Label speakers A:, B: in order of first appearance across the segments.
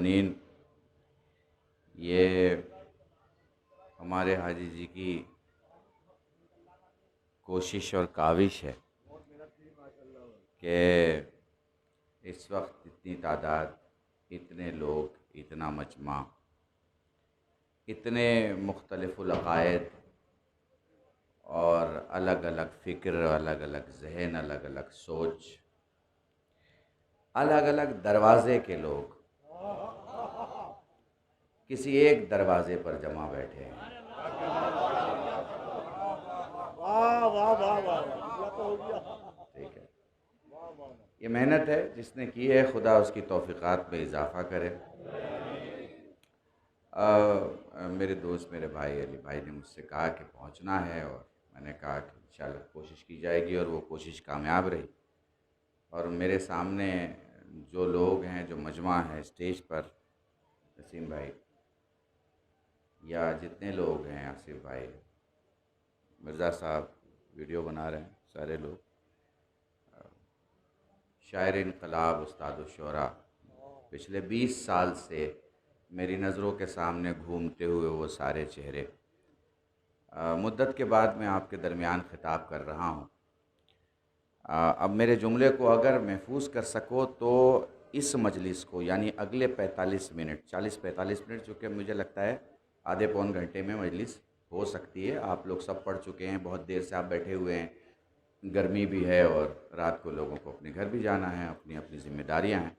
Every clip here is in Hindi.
A: मोमिनीन, ये हमारे हाजी जी की कोशिश और काविश है कि इस वक्त इतनी तादाद, इतने लोग, इतना मजमा, इतने मुख्तलिफ़ुल अक़ायद और अलग अलग फ़िक्र, अलग अलग जहन, अलग अलग सोच, अलग अलग दरवाज़े के लोग किसी एक दरवाज़े पर जमा बैठे हैं। ठीक है, ये मेहनत है जिसने की है, खुदा उसकी तौफ़ीक़ात में इजाफ़ा करे। मेरे दोस्त, मेरे भाई अली भाई ने मुझसे कहा कि पहुंचना है, और मैंने कहा कि इंशाल्लाह कोशिश की जाएगी, और वो कोशिश कामयाब रही। और मेरे सामने जो लोग हैं, जो मजमा है स्टेज पर, नसीम भाई या जितने लोग हैं, आसिफ भाई, मिर्ज़ा साहब वीडियो बना रहे हैं, सारे लोग, शायर इनकलाब उस्ताद शुरा, पिछले 20 साल से मेरी नज़रों के सामने घूमते हुए वो सारे चेहरे, मुद्दत के बाद मैं आपके दरमियान ख़िताब कर रहा हूँ। अब मेरे जुमले को अगर महफूज कर सको तो इस मजलिस को, यानी अगले 45 मिनट, 40-45 मिनट, चूँकि मुझे लगता है आधे पौन घंटे में मजलिस हो सकती है। आप लोग सब पढ़ चुके हैं, बहुत देर से आप बैठे हुए हैं, गर्मी भी है और रात को लोगों को अपने घर भी जाना है, अपनी अपनी ज़िम्मेदारियाँ हैं।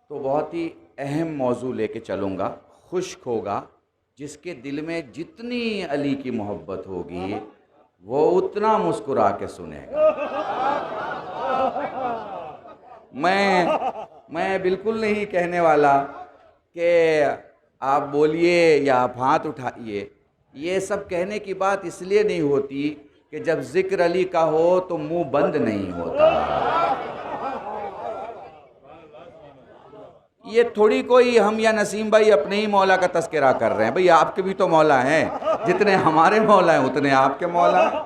A: तो बहुत ही अहम मौजू लेके चलूँगा। खुश्क होगा, जिसके दिल में जितनी अली की मोहब्बत होगी वो उतना मुस्कुरा के सुनेगा। मैं बिल्कुल नहीं कहने वाला कि आप बोलिए या आप हाथ उठाइए। ये सब कहने की बात इसलिए नहीं होती कि जब जिक्र अली का हो तो मुंह बंद नहीं होता। ये थोड़ी कोई हम या नसीम भाई अपने ही मौला का तस्करा कर रहे हैं। भाई आपके भी तो मौला हैं, जितने हमारे मौला हैं उतने आपके मौला हैं।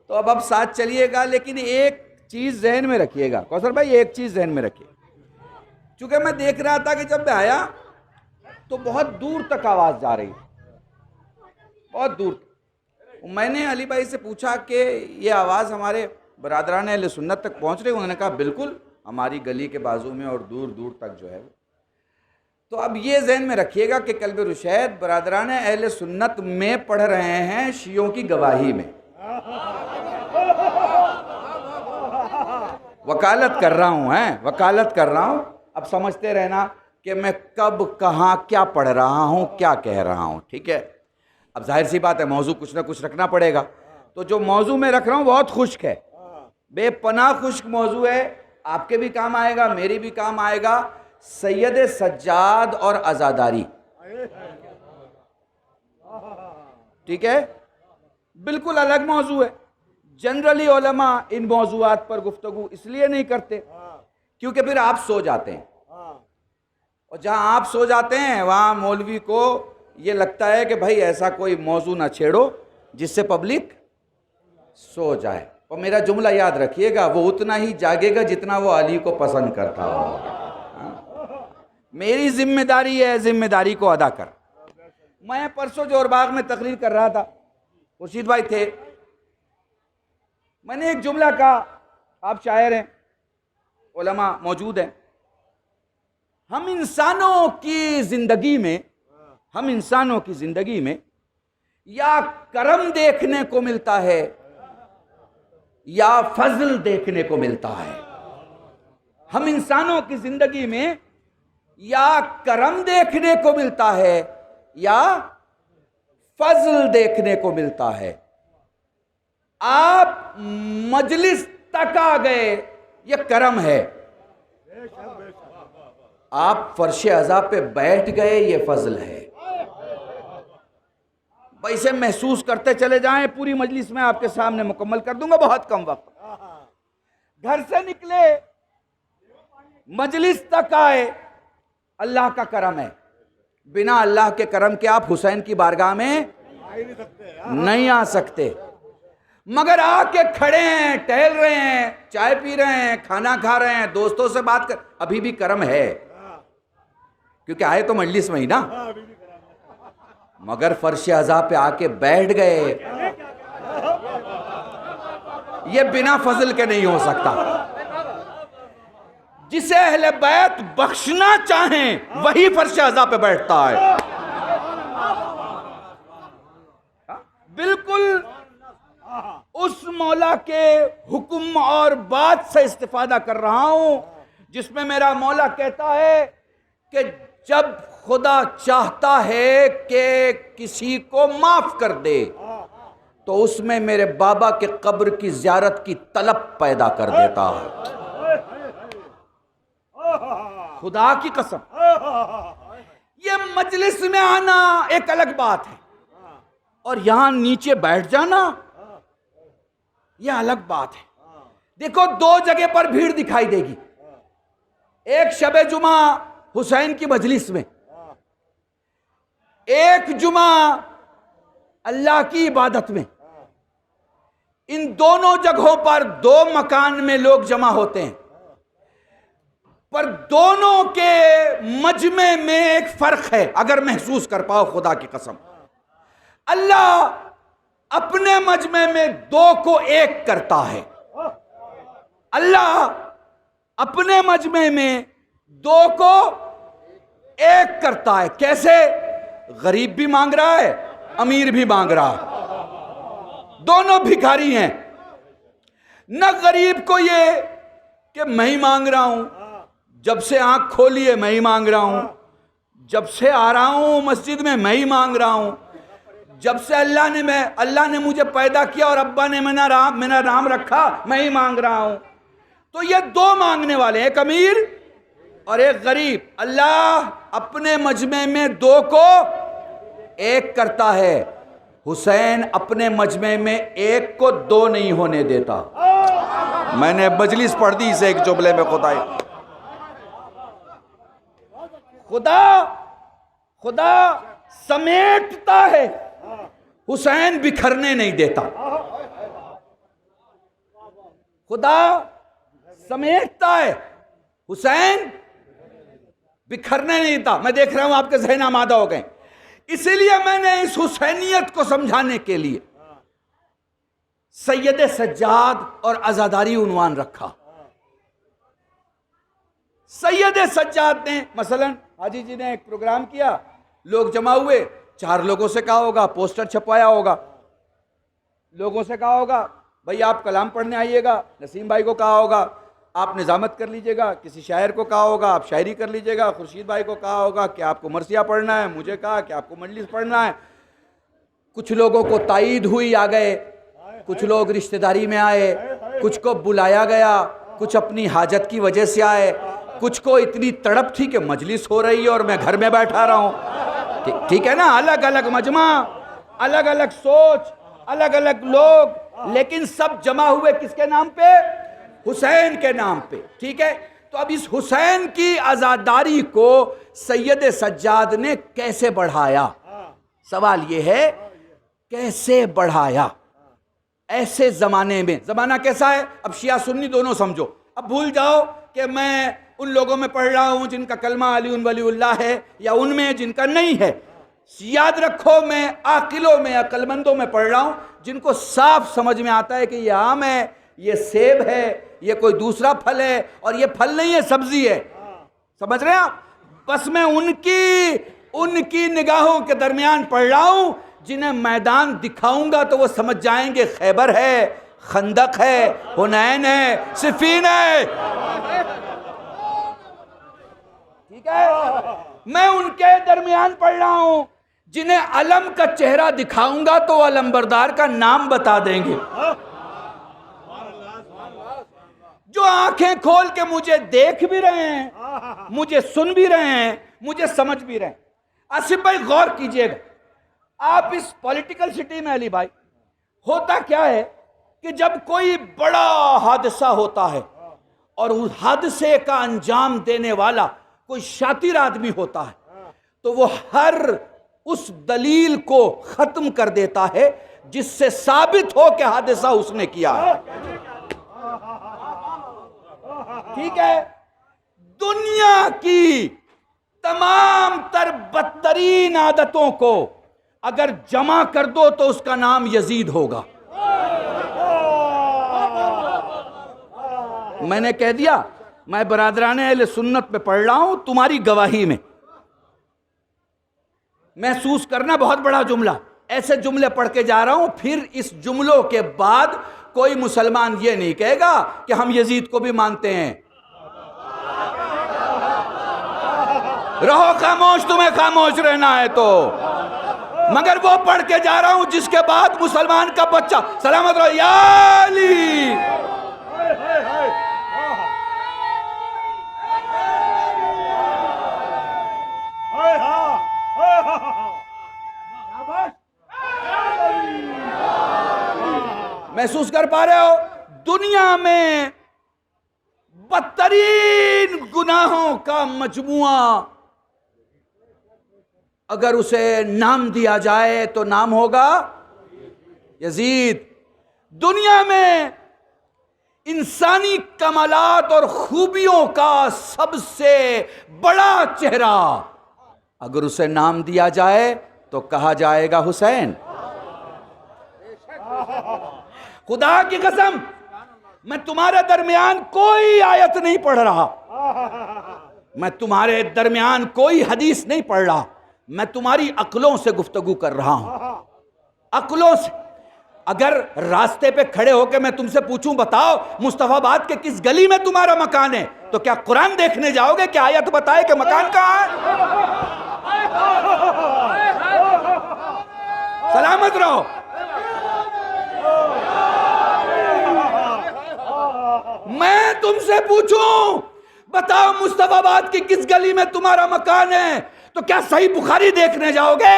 A: तो अब साथ चलिएगा, लेकिन एक चीज़ जहन में रखिएगा कौसर भाई, एक चीज़ जहन में रखिए। चूँकि मैं देख रहा था कि जब मैं आया तो बहुत दूर तक आवाज़ जा रही, बहुत दूर। मैंने अली भाई से पूछा कि ये आवाज़ हमारे बरादरान अहले सुन्नत तक पहुँच रही? उन्होंने कहा बिल्कुल, हमारी गली के बाजू में और दूर दूर तक जो है। तो अब ये जहन में रखिएगा कि कल्ब रुशैद बरादरान अहले सुन्नत में पढ़ रहे हैं शियों की गवाही में। वकालत कर रहा हूँ, वकालत कर रहा हूँ। अब समझते रहना कि मैं कब कहाँ क्या पढ़ रहा हूँ, क्या कह रहा हूँ। ठीक है, अब जाहिर सी बात है मौजू कुछ ना कुछ रखना पड़ेगा। तो जो मौजू मैं रख रहा हूँ बहुत खुश्क है, बेपनाह खुश्क मौजू है। आपके भी काम आएगा, मेरी भी काम आएगा। सैयद सज्जाद और अज़ादारी, ठीक है, बिल्कुल अलग मौजू है। जनरली उलमा इन मौजूआत पर गुफ्तगू इसलिए नहीं करते क्योंकि फिर आप सो जाते हैं, और जहां आप सो जाते हैं वहां मौलवी को ये लगता है कि भाई ऐसा कोई मौजू ना छेड़ो जिससे पब्लिक सो जाए। और मेरा जुमला याद रखिएगा, वो उतना ही जागेगा जितना वो अली को पसंद करता हो। मेरी जिम्मेदारी है, जिम्मेदारी को अदा कर। मैं परसों जोरबाग में तकरीर कर रहा था, खुर्शीद भाई थे। मैंने एक जुमला कहा, आप शायर हैं, उलमा मौजूद हैं। हम इंसानों की जिंदगी में, हम इंसानों की जिंदगी में या करम देखने को मिलता है या फजल देखने को मिलता है। हम इंसानों की जिंदगी में या करम देखने को मिलता है या फजल देखने को मिलता है। आप मजलिस तक आ गए, ये करम है। आप फर्श अज़ा पे बैठ गए, ये फजल है। वैसे महसूस करते चले जाएं, पूरी मजलिस में आपके सामने मुकम्मल कर दूंगा, बहुत कम वक्त। घर से निकले, मजलिस तक आए, अल्लाह का करम है। बिना अल्लाह के करम के आप हुसैन की बारगाह में नहीं आ सकते। मगर आके खड़े हैं, टहल रहे हैं, चाय पी रहे हैं, खाना खा रहे हैं, दोस्तों से बात कर, अभी भी करम है। क्योंकि आए तो मजलिस में ही ना, मगर फर्श अज़ा पे आके बैठ गए, ये बिना फजल के नहीं हो सकता। जिसे अहले बैत बख्शना चाहें वही फर्श अज़ा पे बैठता है। बिल्कुल उस मौला के हुक्म और बात से इस्तिफादा कर रहा हूं जिसमें मेरा मौला कहता है कि जब खुदा चाहता है कि किसी को माफ कर दे तो उसमें मेरे बाबा के कब्र की ज़ियारत की तलब पैदा कर देता है। खुदा की कसम, ये मजलिस में आना एक अलग बात है और यहां नीचे बैठ जाना यह अलग बात है। देखो, दो जगह पर भीड़ दिखाई देगी, एक शबे जुमा हुसैन की मजलिस में, एक जुमा अल्लाह की इबादत में। इन दोनों जगहों पर दो मकान में लोग जमा होते हैं, पर दोनों के मजमे में एक फर्क है। अगर महसूस कर पाओ, खुदा की कसम, अल्लाह अपने मजमे में दो को एक करता है। अल्लाह अपने मजमे में दो को एक करता है। कैसे? गरीब भी मांग रहा है, अमीर भी मांग रहा है, दोनों भिखारी हैं। न गरीब को ये कि मैं ही मांग रहा हूं, जब से आंख खोली है मैं ही मांग रहा हूं, जब से आ रहा हूं मस्जिद में मैं ही मांग रहा हूं, जब से अल्लाह ने मुझे पैदा किया और अब्बा ने मेरा नाम रखा मैं ही मांग रहा हूं। तो ये दो मांगने वाले, एक अमीर और एक गरीब। अल्लाह अपने मजमे में दो को एक करता है, हुसैन अपने मजमे में एक को दो नहीं होने देता। मैंने मजलिस पढ़ दी इसे एक जुमले में। खुदा समेटता है, हुसैन बिखरने नहीं देता। खुदा समेटता है, हुसैन बिखरने नहीं देता। मैं देख रहा हूं आपके ज़हन आमादा हो गए, इसीलिए मैंने इस हुसैनियत को समझाने के लिए सैयद सज्जाद और अज़ादारी उन्वान रखा। सैयद सज्जाद ने मसलन हाजी जी ने एक प्रोग्राम किया, लोग जमा हुए, 4 लोगों से कहा होगा, पोस्टर छपवाया होगा, लोगों से कहा होगा भाई आप कलाम पढ़ने आइएगा, नसीम भाई को कहा होगा आप निजामत कर लीजिएगा, किसी शायर को कहा होगा आप शायरी कर लीजिएगा, खुर्शीद भाई को कहा होगा कि आपको मरसिया पढ़ना है, मुझे कहा कि आपको मजलिस पढ़ना है। कुछ लोगों को तायीद हुई, आ गए, कुछ लोग रिश्तेदारी में आए, कुछ को बुलाया गया, कुछ अपनी हाजत की वजह से आए, कुछ को इतनी तड़प थी कि मजलिस हो रही है और मैं घर में बैठा रहा हूँ। ठीक है ना, अलग अलग मजमा, अलग अलग सोच, अलग अलग लोग, लेकिन सब जमा हुए किसके नाम पे? हुसैन के नाम पे। ठीक है, तो अब इस हुसैन की आज़ादारी को सैयद सज्जाद ने कैसे बढ़ाया? सवाल यह है कैसे बढ़ाया ऐसे जमाने में? जमाना कैसा है? अब शिया सुन्नी दोनों समझो। अब भूल जाओ कि मैं उन लोगों में पढ़ रहा हूं जिनका कलमा अली वलीउल्लाह है या उनमें जिनका नहीं है। याद रखो, मैं आकिलों में, अक्लमंदों में पढ़ रहा हूं जिनको साफ समझ में आता है कि ये आम है, ये सेब है, ये कोई दूसरा फल है और ये फल नहीं है, सब्जी है। समझ रहे हैं आप? बस मैं उनकी निगाहों के दरमियान पढ़ रहा हूं जिन्हें मैदान दिखाऊंगा तो वो समझ जाएंगे खैबर है, खंदक है, हुनैन है, सिफीन है। ठीक है, मैं उनके दरमियान पढ़ रहा हूं जिन्हें अलम का चेहरा दिखाऊंगा तो अलमबरदार का नाम बता देंगे। जो आंखें खोल के मुझे देख भी रहे हैं, मुझे सुन भी रहे हैं, मुझे समझ भी रहे हैं। आसिफ भाई गौर कीजिएगा, आप इस पॉलिटिकल सिटी में अली भाई, होता क्या है कि जब कोई बड़ा हादसा होता है और उस हादसे का अंजाम देने वाला कोई शातिर आदमी होता है तो वो हर उस दलील को खत्म कर देता है जिससे साबित हो कि हादसा उसने किया है। ठीक है, दुनिया की
B: तमाम तर बदतरीन आदतों को अगर जमा कर दो तो उसका नाम यजीद होगा। मैंने कह दिया, मैं बरादराने अहले सुन्नत में पढ़ रहा हूं तुम्हारी गवाही में। महसूस करना बहुत बड़ा जुमला, ऐसे जुमले पढ़ के जा रहा हूं, फिर इस जुमलों के बाद कोई मुसलमान ये नहीं कहेगा कि हम यजीद को भी मानते हैं। रहो खामोश, तुम्हें खामोश रहना है तो। मगर वो पढ़ के जा रहा हूं जिसके बाद मुसलमान का बच्चा सलामत रहो या अली। महसूस कर पा रहे हो? दुनिया में बदतरीन गुनाहों का मजमुआ अगर उसे नाम दिया जाए तो नाम होगा यजीद। दुनिया में इंसानी कमालात और खूबियों का सबसे बड़ा चेहरा अगर उसे नाम दिया जाए तो कहा जाएगा हुसैन। खुदा की कसम, मैं तुम्हारे दरमियान कोई आयत नहीं पढ़ रहा, मैं तुम्हारे दरमियान कोई हदीस नहीं पढ़ रहा, मैं तुम्हारी अक्लों से गुफ्तगू कर रहा हूं, अक्लों से। अगर रास्ते पे खड़े होकर मैं तुमसे पूछूं, बताओ मुस्तफाबाद के किस गली में तुम्हारा मकान है, तो क्या कुरान देखने जाओगे कि आयत बताए कि मकान कहां है? सलामत रहो। मैं तुमसे पूछूं, बताओ मुस्तफाबाद की किस गली में तुम्हारा मकान है, तो क्या सही बुखारी देखने जाओगे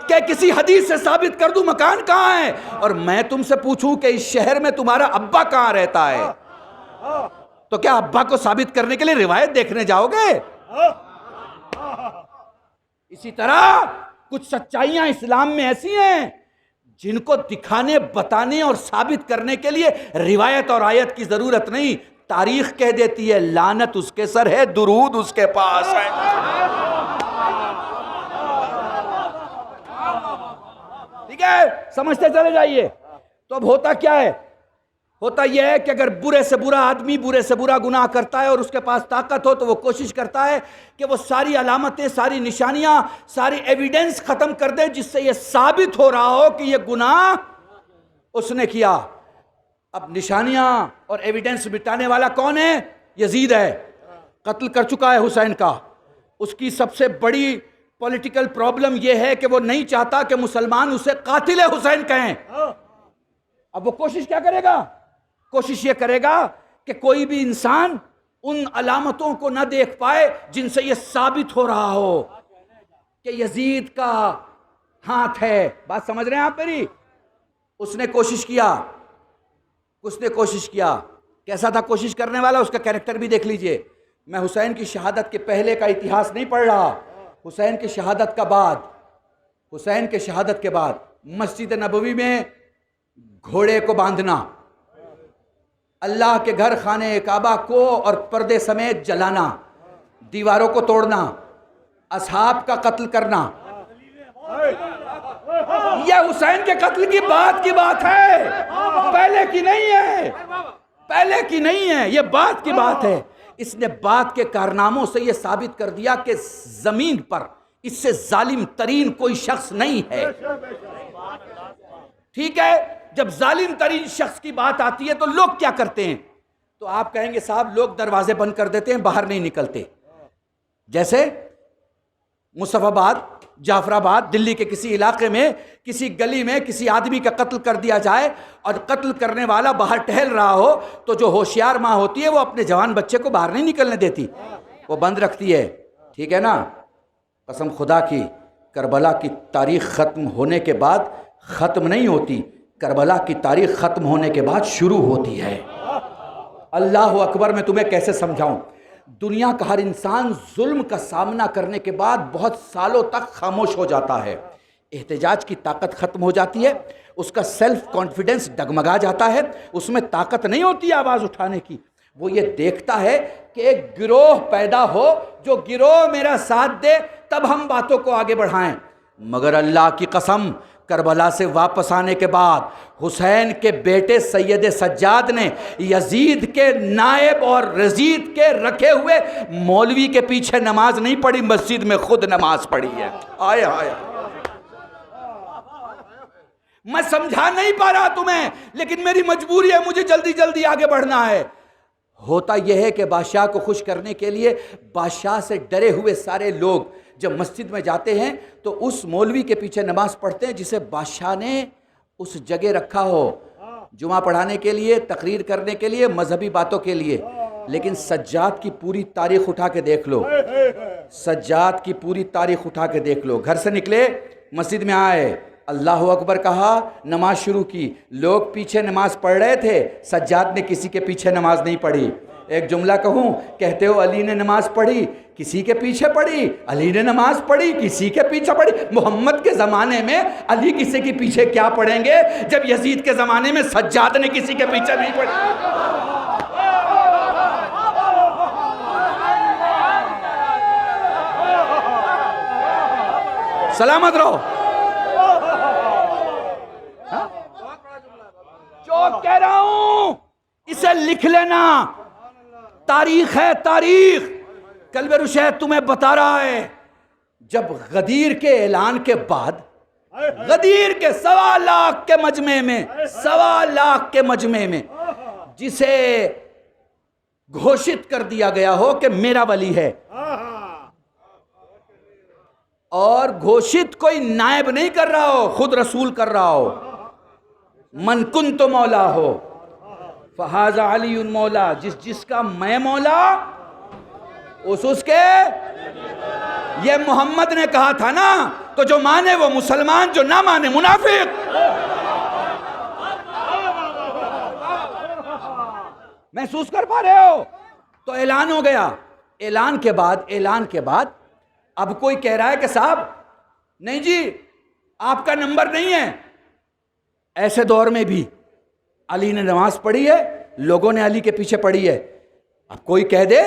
B: कि किसी हदीस से साबित कर दूं मकान कहां है? और मैं तुमसे पूछूं कि इस शहर में तुम्हारा अब्बा कहां रहता है, तो क्या अब्बा को साबित करने के लिए रिवायत देखने जाओगे? इसी तरह कुछ सच्चाइयां इस्लाम में ऐसी हैं जिनको दिखाने, बताने और साबित करने के लिए रिवायत और आयत की जरूरत नहीं, तारीख कह देती है लानत उसके सर है, दुरूद उसके पास है। ठीक है, समझते चले जाइए। तो अब होता क्या है? होता यह है कि अगर बुरे से बुरा आदमी बुरे से बुरा गुनाह करता है और उसके पास ताकत हो तो वो कोशिश करता है कि वो सारी अलामतें, सारी निशानियां, सारी एविडेंस खत्म कर दे जिससे ये साबित हो रहा हो कि ये गुनाह उसने किया। अब निशानियां और एविडेंस मिटाने वाला कौन है? यजीद है, कत्ल कर चुका है हुसैन का। उसकी सबसे बड़ी पॉलिटिकल प्रॉब्लम यह है कि वो नहीं चाहता कि मुसलमान उसे कातिल हुसैन कहें। अब वो कोशिश क्या करेगा? कोशिश ये करेगा कि कोई भी इंसान उन अलामतों को ना देख पाए जिनसे ये साबित हो रहा हो कि यजीद का हाथ है। बात समझ रहे हैं आप मेरी? उसने कोशिश किया, कैसा था कोशिश करने वाला, उसका कैरेक्टर भी देख लीजिए। मैं हुसैन की शहादत के पहले का इतिहास नहीं पढ़ रहा, हुसैन की शहादत का बाद, हुसैन के शहादत के बाद मस्जिद नबवी में घोड़े को बांधना, अल्लाह के घर खाने काबा को और पर्दे समेत जलाना, दीवारों को तोड़ना, असहाब का कत्ल करना, यह हुसैन के कत्ल की बात है, पहले की नहीं है, पहले की नहीं है, यह बात की बात है। इसने बात के कारनामों से यह साबित कर दिया कि जमीन पर इससे जालिम तरीन कोई शख्स नहीं है। ठीक है, जब जालिम तरीन शख्स की बात आती है तो लोग क्या करते हैं? तो आप कहेंगे साहब लोग दरवाजे बंद कर देते हैं, बाहर नहीं निकलते। जैसे मुस्तफाबाद, जाफराबाद, दिल्ली के किसी इलाके में, किसी गली में किसी आदमी का कत्ल कर दिया जाए और कत्ल करने वाला बाहर टहल रहा हो तो जो होशियार माँ होती है वो अपने जवान बच्चे को बाहर नहीं निकलने देती, वो बंद रखती है। ठीक है ना? कसम खुदा की, करबला की तारीख खत्म होने के बाद खत्म नहीं होती, करबला की तारीख खत्म होने के बाद शुरू होती है। अल्लाह अकबर, मैं तुम्हें कैसे समझाऊं? दुनिया का हर इंसान जुल्म का सामना करने के बाद बहुत सालों तक खामोश हो जाता है, एहतजाज की ताकत खत्म हो जाती है, उसका सेल्फ कॉन्फिडेंस डगमगा जाता है, उसमें ताकत नहीं होती आवाज़ उठाने की। वो ये देखता है कि एक गिरोह पैदा हो, जो गिरोह मेरा साथ दे, तब हम बातों को आगे बढ़ाएं। मगर अल्लाह की कसम, करबला से वापस आने के बाद हुसैन के बेटे सैयद सज्जाद ने यजीद के नायब और रजीद के रखे हुए मौलवी के पीछे नमाज नहीं पढ़ी, मस्जिद में खुद नमाज पढ़ी है। आए हाय, मैं समझा नहीं पा रहा तुम्हें, लेकिन मेरी मजबूरी है, मुझे जल्दी जल्दी आगे बढ़ना है। होता यह है कि बादशाह को खुश करने के लिए बादशाह से डरे हुए सारे लोग जब मस्जिद में जाते हैं तो उस मौलवी के पीछे नमाज पढ़ते हैं जिसे बादशाह ने उस जगह रखा हो, जुमा पढ़ाने के लिए, तकरीर करने के लिए, मजहबी बातों के लिए। लेकिन सज्जाद की पूरी तारीख उठा के देख लो, सज्जाद की पूरी तारीख उठा के देख लो। घर से निकले, मस्जिद में आए, अल्लाह अकबर कहा, नमाज शुरू की, लोग पीछे नमाज पढ़ रहे थे, सज्जाद ने किसी के पीछे नमाज नहीं पढ़ी। एक जुमला कहूँ, कहते हो अली ने नमाज पढ़ी, किसी के पीछे पढ़ी, अली ने नमाज पढ़ी, किसी के पीछे पढ़ी। मोहम्मद के ज़माने में अली किसी के पीछे क्या पढ़ेंगे, जब यजीद के ज़माने में सज्जाद ने किसी के पीछे नहीं पढ़ी। सलामत रहो। जो कह रहा हूं इसे लिख लेना, तारीख है, तारीख। कल्बे रुशैद तुम्हें बता रहा है, जब गदीर के ऐलान के बाद, गदीर के 1.25 लाख के मजमे में, 1.25 लाख के मजमे में जिसे घोषित कर दिया गया हो कि मेरा वली है, और घोषित कोई नायब नहीं कर रहा हो, खुद रसूल कर रहा हो, मन कुन तो मौला हो फहाजा अली मौला, जिसका मैं मौला उसके। ये मोहम्मद ने कहा था ना, तो जो माने वो मुसलमान, जो ना माने मुनाफिक। महसूस कर पा रहे हो? तो ऐलान हो गया। ऐलान के बाद अब कोई कह रहा है कि साहब नहीं जी, आपका नंबर नहीं है। ऐसे दौर में भी अली ने नमाज पढ़ी है, लोगों ने अली के पीछे पढ़ी है। अब कोई कह दे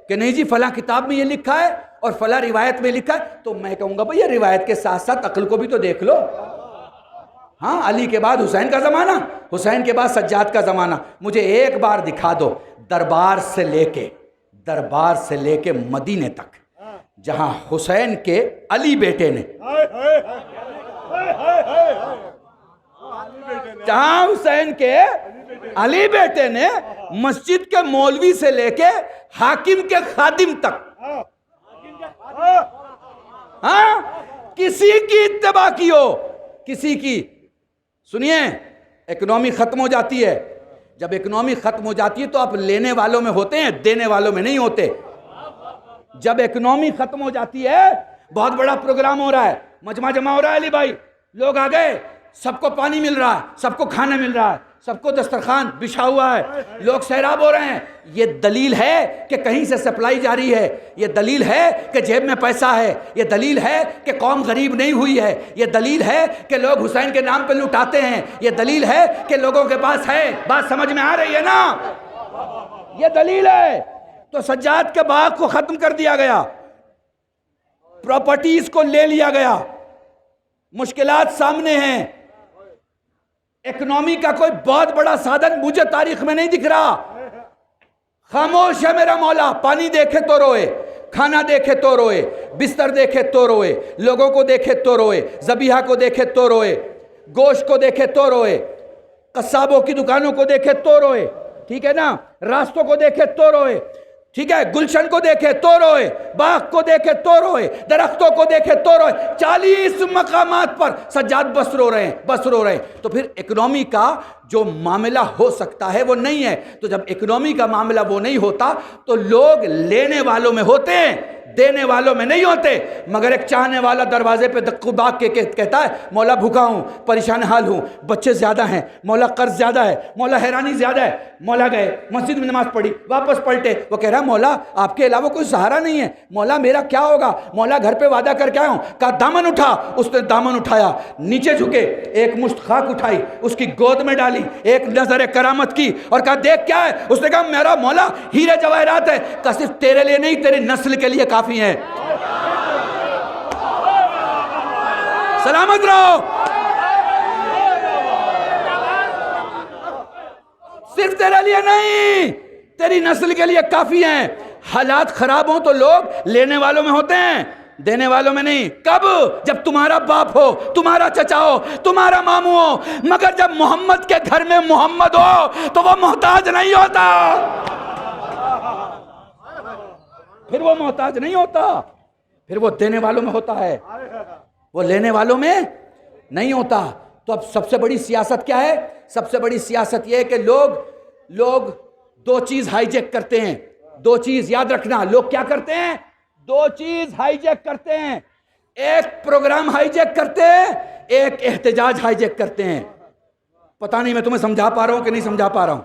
B: कि नहीं जी फला किताब में ये लिखा है और फला रिवायत में लिखा है, तो मैं कहूंगा भैया रिवायत के साथ साथ अक्ल को भी तो देख लो। हाँ, अली के बाद हुसैन का जमाना, हुसैन के बाद सज्जाद का जमाना। मुझे एक बार दिखा दो दरबार से लेके मदीने तक, जहां हुसैन के अली बेटे ने, जहां हुसैन के अली बेटे ने मस्जिद के मौलवी से लेके हाकिम के खादिम तक, हाँ, किसी की इत्तबा की हो, किसी की। सुनिए, इकोनॉमी खत्म हो जाती है। जब इकोनॉमी खत्म हो जाती है तो आप लेने वालों में होते हैं, देने वालों में नहीं होते। जब इकोनॉमी खत्म हो जाती है, बहुत बड़ा प्रोग्राम हो रहा है, मजमा जमा हो रहा है, अली भाई लोग आ गए, सबको पानी मिल रहा है, सबको खाना मिल रहा है, सबको दस्तरखान बिछा हुआ है, लोग सैराब हो रहे हैं। ये दलील है कि कहीं से सप्लाई जारी है, ये दलील है कि जेब में पैसा है, ये दलील है कि कौम गरीब नहीं हुई है, ये दलील है कि लोग हुसैन के नाम पे लुटाते हैं, ये दलील है कि लोगों के पास है। बात समझ में आ रही है ना? ये दलील है। तो सज्जाद के बाग को खत्म कर दिया गया, प्रॉपर्टीज को ले लिया गया, मुश्किलात सामने हैं। इकोनॉमी का कोई बहुत बड़ा साधन मुझे तारीख में नहीं दिख रहा। खामोश है मेरा मौला, पानी देखे तो रोए, खाना देखे तो रोए, बिस्तर देखे तो रोए, लोगों को देखे तो रोए, ज़बीहा को देखे तो रोए, गोश्त को देखे तो रोए, कस्साबों की दुकानों को देखे तो रोए, ठीक है ना, रास्तों को देखे तो रोए, ठीक है, गुलशन को देखे तो रोए, बाग को देखे तो रोए, दरख्तों को देखे तो रोए। 40 मकामात पर सज्जाद बस रो रहे हैं। तो फिर इकोनॉमी का जो मामला हो सकता है वो नहीं है। तो जब इकोनॉमी का मामला वो नहीं होता तो लोग लेने वालों में होते हैं, देने वालों में नहीं होते। मगर एक चाहने वाला दरवाजे पे दाग के कहता है, मौला भूखा हूं, परेशान हाल हूं, बच्चे ज्यादा हैं, मौला कर्ज ज्यादा है, मौला हैरानी ज्यादा है। मौला गए, मस्जिद में नमाज पढ़ी, वापस पलटे, वो कह रहा है मौला आपके अलावा कोई सहारा नहीं है, मौला मेरा क्या होगा? मौला घर पे वादा करके आया हूं। कहा दामन उठा, उसने दामन उठाया, नीचे झुके, एक मुश्त खाक उठाई, उसकी गोद में डाली, दिखाई, एक नजर करामत की और कहा देख क्या है। उसने कहा मेरा मौला हीरे जवाहरात है। कहा सिर्फ तेरे लिए नहीं, तेरी नस्ल के लिए काफी है। सलामत रहो। सिर्फ तेरे लिए नहीं, तेरी नस्ल के लिए काफी है। हालात खराब हो तो लोग लेने वालों में होते हैं, देने वालों में नहीं। कब? जब तुम्हारा बाप हो, तुम्हारा चचा हो, तुम्हारा मामू हो। मगर जब मोहम्मद के घर में मोहम्मद हो तो वो मोहताज नहीं होता। फिर वो मोहताज नहीं होता, फिर वो देने वालों में होता है, वो लेने वालों में नहीं होता। तो अब सबसे बड़ी सियासत क्या है? सबसे बड़ी सियासत यह है कि लोग दो चीज हाईजैक करते हैं। दो चीज याद रखना, लोग क्या करते हैं? दो चीज हाईजैक करते हैं। एक प्रोग्राम हाईजैक करते हैं, एक एहतजाज हाईजैक करते हैं। पता नहीं मैं तुम्हें समझा पा रहा हूं कि नहीं समझा पा रहा हूं।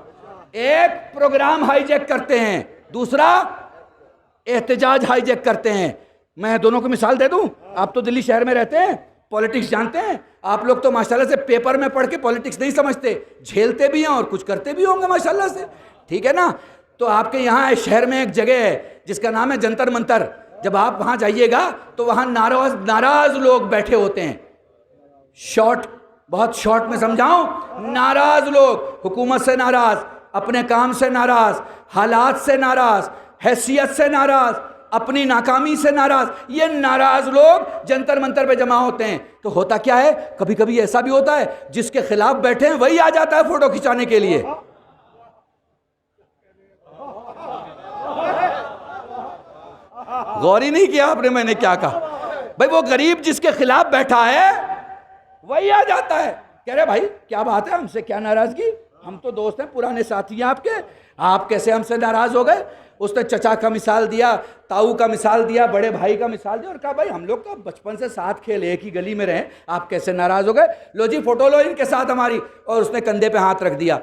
B: एक प्रोग्राम हाईजैक करते हैं, दूसरा एहतजाज हाईजैक करते हैं। मैं दोनों की मिसाल दे दूं। आप तो दिल्ली शहर में रहते हैं, पॉलिटिक्स जानते हैं। आप लोग तो माशाल्लाह से पेपर में पढ़ के पॉलिटिक्स नहीं समझते, झेलते भी हैं और कुछ करते भी होंगे माशाल्लाह से, ठीक है ना। तो आपके यहाँ शहर में एक जगह है जिसका नाम है जंतर मंतर। जब आप वहां जाइएगा तो वहां नाराज लोग बैठे होते हैं। बहुत शॉर्ट में समझाऊं, नाराज लोग, हुकूमत से नाराज, अपने काम से नाराज, हालात से नाराज, हैसियत से नाराज, अपनी नाकामी से नाराज। ये नाराज लोग जंतर मंतर पे जमा होते हैं। तो होता क्या है, कभी कभी ऐसा भी होता है जिसके खिलाफ बैठे हैं वही आ जाता है फोटो खिंचाने के लिए। गौर ही नहीं किया आपने मैंने क्या कहा। भाई वो गरीब जिसके खिलाफ बैठा है वही आ जाता है, कह रहे भाई क्या बात है, हमसे क्या नाराजगी, हम तो दोस्त हैं, पुराने साथी हैं आपके, आप कैसे हमसे नाराज हो गए। उसने चचा का मिसाल दिया, ताऊ का मिसाल दिया, बड़े भाई का मिसाल दिया और कहा भाई हम लोग तो बचपन से साथ खेले, एक ही गली में रहे, आप कैसे नाराज हो गए। लो जी फोटो लो इनके साथ हमारी। और उसने कंधे पे हाथ रख दिया।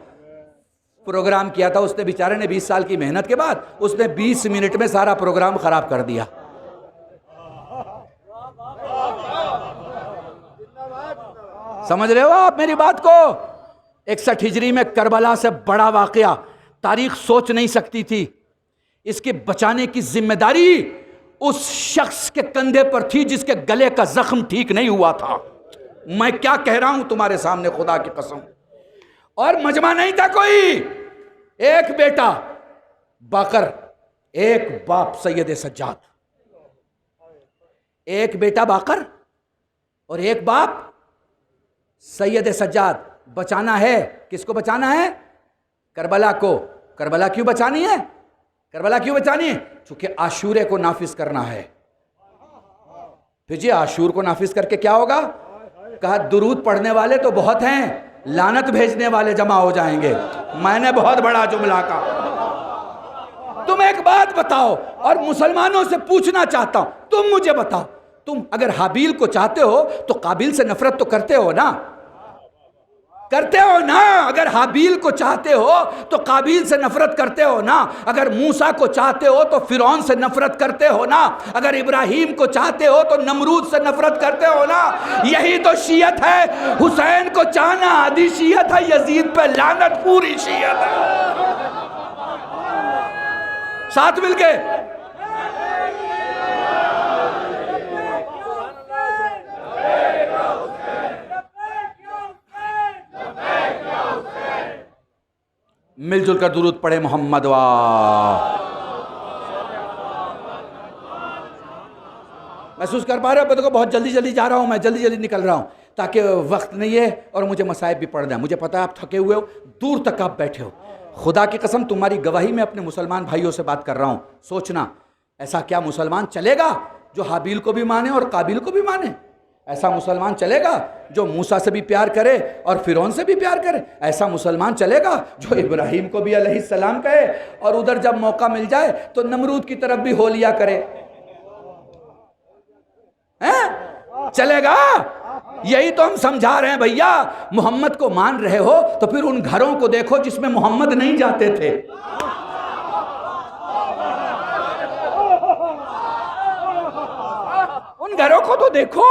B: प्रोग्राम किया था उसने, बेचारे ने 20 साल की मेहनत के बाद उसने 20 मिनट में सारा प्रोग्राम खराब कर दिया। समझ रहे हो आप मेरी बात को? 61 हिजरी में करबला से बड़ा वाकया तारीख सोच नहीं सकती थी। इसके बचाने की जिम्मेदारी उस शख्स के कंधे पर थी जिसके गले का जख्म ठीक नहीं हुआ था। मैं क्या कह रहा हूं तुम्हारे सामने, खुदा की कसम। और मजमा नहीं था कोई, एक बेटा बाकर, एक बाप सैयद सज्जाद। एक बेटा बाकर और एक बाप सैयद सज्जाद। बचाना है, किसको बचाना है? करबला को। करबला क्यों बचानी है? करबला क्यों बचानी है? चूंकि आशूरे को नाफिज करना है। फिर जी आशूर को नाफिज करके क्या होगा? कहा दुरूद पढ़ने वाले तो बहुत हैं, लानत भेजने वाले जमा हो जाएंगे। मैंने बहुत बड़ा जुमला कहा। तुम एक बात बताओ, और मुसलमानों से पूछना चाहता हूं, तुम मुझे बताओ, तुम अगर हाबील को चाहते हो तो काबिल से नफरत तो करते हो ना? करते हो ना? अगर हाबील को चाहते हो तो काबिल से नफरत करते हो ना? अगर मूसा को चाहते हो तो फिरौन से नफरत करते हो ना? अगर इब्राहिम को चाहते हो तो नमरूद से नफरत करते हो ना? यही तो शियत है। हुसैन को चाहना आधी शियत है, यजीद पे लानत पूरी शियत है। साथ मिलके मिलजुल कर दुरूद पढ़े मोहम्मद वाह। महसूस कर पा रहे हो? देखो बहुत जल्दी जल्दी जा रहा हूं मैं, जल्दी जल्दी निकल रहा हूं ताकि वक्त नहीं है और मुझे मसाइब भी पढ़ना है। मुझे पता है आप थके हुए हो, दूर तक आप बैठे हो। खुदा की कसम तुम्हारी गवाही में अपने मुसलमान भाइयों से बात कर रहा हूं। सोचना, ऐसा क्या मुसलमान चलेगा जो हाबील को भी माने और काबिल को भी माने? ऐसा मुसलमान चलेगा जो मूसा से भी प्यार करे और फिरौन से भी प्यार करे? ऐसा मुसलमान चलेगा जो इब्राहिम को भी अलैहिस्सलाम कहे और उधर जब मौका मिल जाए तो नमरूद की तरफ भी हो लिया करे? हैं? चलेगा? यही तो हम समझा रहे हैं भैया। मोहम्मद को मान रहे हो तो फिर उन घरों को देखो जिसमें मोहम्मद नहीं जाते थे। उन घरों को तो देखो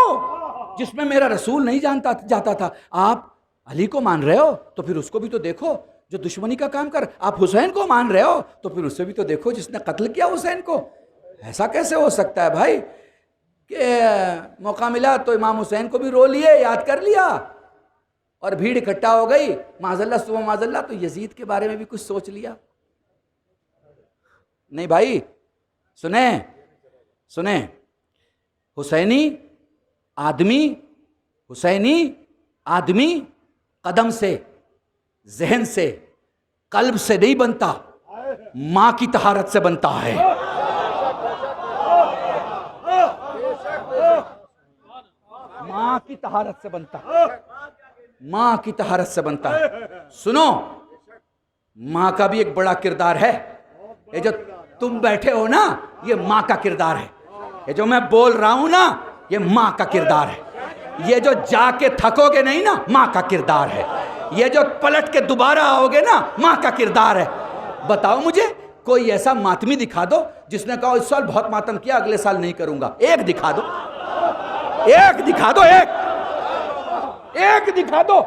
B: जिसमें मेरा रसूल नहीं जाता था। आप अली को मान रहे हो तो फिर उसको भी तो देखो जो दुश्मनी का काम कर। आप हुसैन को मान रहे हो तो फिर उससे भी तो देखो जिसने कत्ल किया हुसैन को। ऐसा कैसे हो सकता है भाई कि मौका मिला तो इमाम हुसैन को भी रो लिए, याद कर लिया, और भीड़ इकट्ठा हो गई, माजल्ला सुबह माजल्ला, तो यजीद के बारे में भी कुछ सोच लिया। नहीं भाई, सुने सुने, हुसैनी आदमी कदम से, जहन से, कल्ब से नहीं बनता, मां की तहारत से बनता है। मां की तहारत से बनता है, मां की तहारत से बनता है। सुनो, मां का भी एक बड़ा किरदार है। ये जो तुम बैठे हो ना, ये मां का किरदार है। ये जो मैं बोल रहा हूं ना, ये मां का किरदार है। ये जो जाके थकोगे नहीं ना, मां का किरदार है। ये जो पलट के दोबारा आओगे ना, मां का किरदार है। बताओ मुझे कोई ऐसा मातमी दिखा दो जिसने कहा इस साल बहुत मातम किया, अगले साल नहीं करूंगा। एक दिखा दो, एक दिखा दो, एक दिखा दो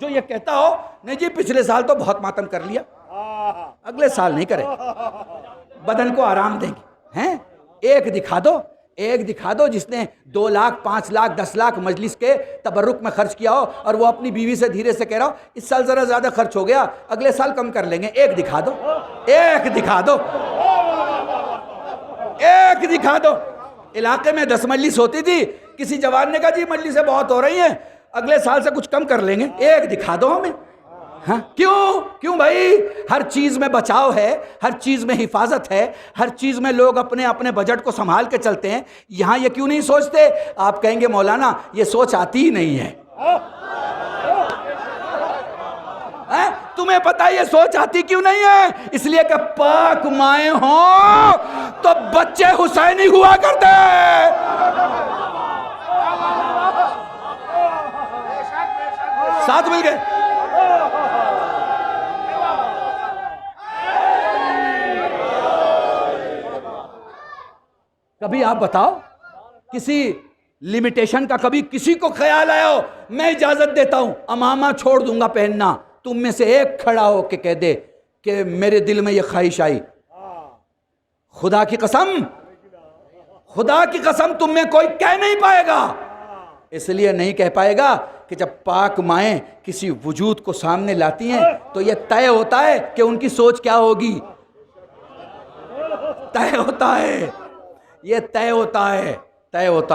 B: जो ये कहता हो नहीं जी पिछले साल तो बहुत मातम कर लिया, अगले साल नहीं करे, बदन को आराम देंगे। हैं? एक दिखा दो जिसने 2 लाख 5 लाख 10 लाख मजलिस के तबर्रुक में खर्च किया हो और वो अपनी बीवी से धीरे से कह रहा हो इस साल जरा ज्यादा खर्च हो गया, अगले साल कम कर लेंगे। एक दिखा दो, एक दिखा दो, एक दिखा दो। इलाके में 10 मजलिस होती थी, किसी जवान ने कहा जी मजलिसें बहुत हो रही हैं, अगले साल से कुछ कम कर लेंगे। एक दिखा दो हमें। हाँ, क्यों भाई? हर चीज में बचाव है, हर चीज में हिफाजत है, हर चीज में लोग अपने अपने बजट को संभाल के चलते हैं। यहां ये क्यों नहीं सोचते? आप कहेंगे मौलाना ये सोच आती ही नहीं है। तुम्हें पता है ये सोच आती क्यों नहीं है? इसलिए कि पाक माए हो तो बच्चे हुसैनी हुआ करते। साथ मिल गए। कभी आप बताओ किसी लिमिटेशन का कभी किसी को ख्याल आया हो मैं इजाजत देता हूं, अमामा छोड़ दूंगा पहनना, तुम में से एक खड़ा हो के कह दे कि मेरे दिल में यह ख्वाहिश आई? खुदा की कसम तुम में कोई कह नहीं पाएगा। इसलिए नहीं कह पाएगा कि जब पाक माएं किसी वजूद को सामने लाती हैं तो यह तय होता है कि उनकी सोच क्या होगी। तय होता है, ये तय होता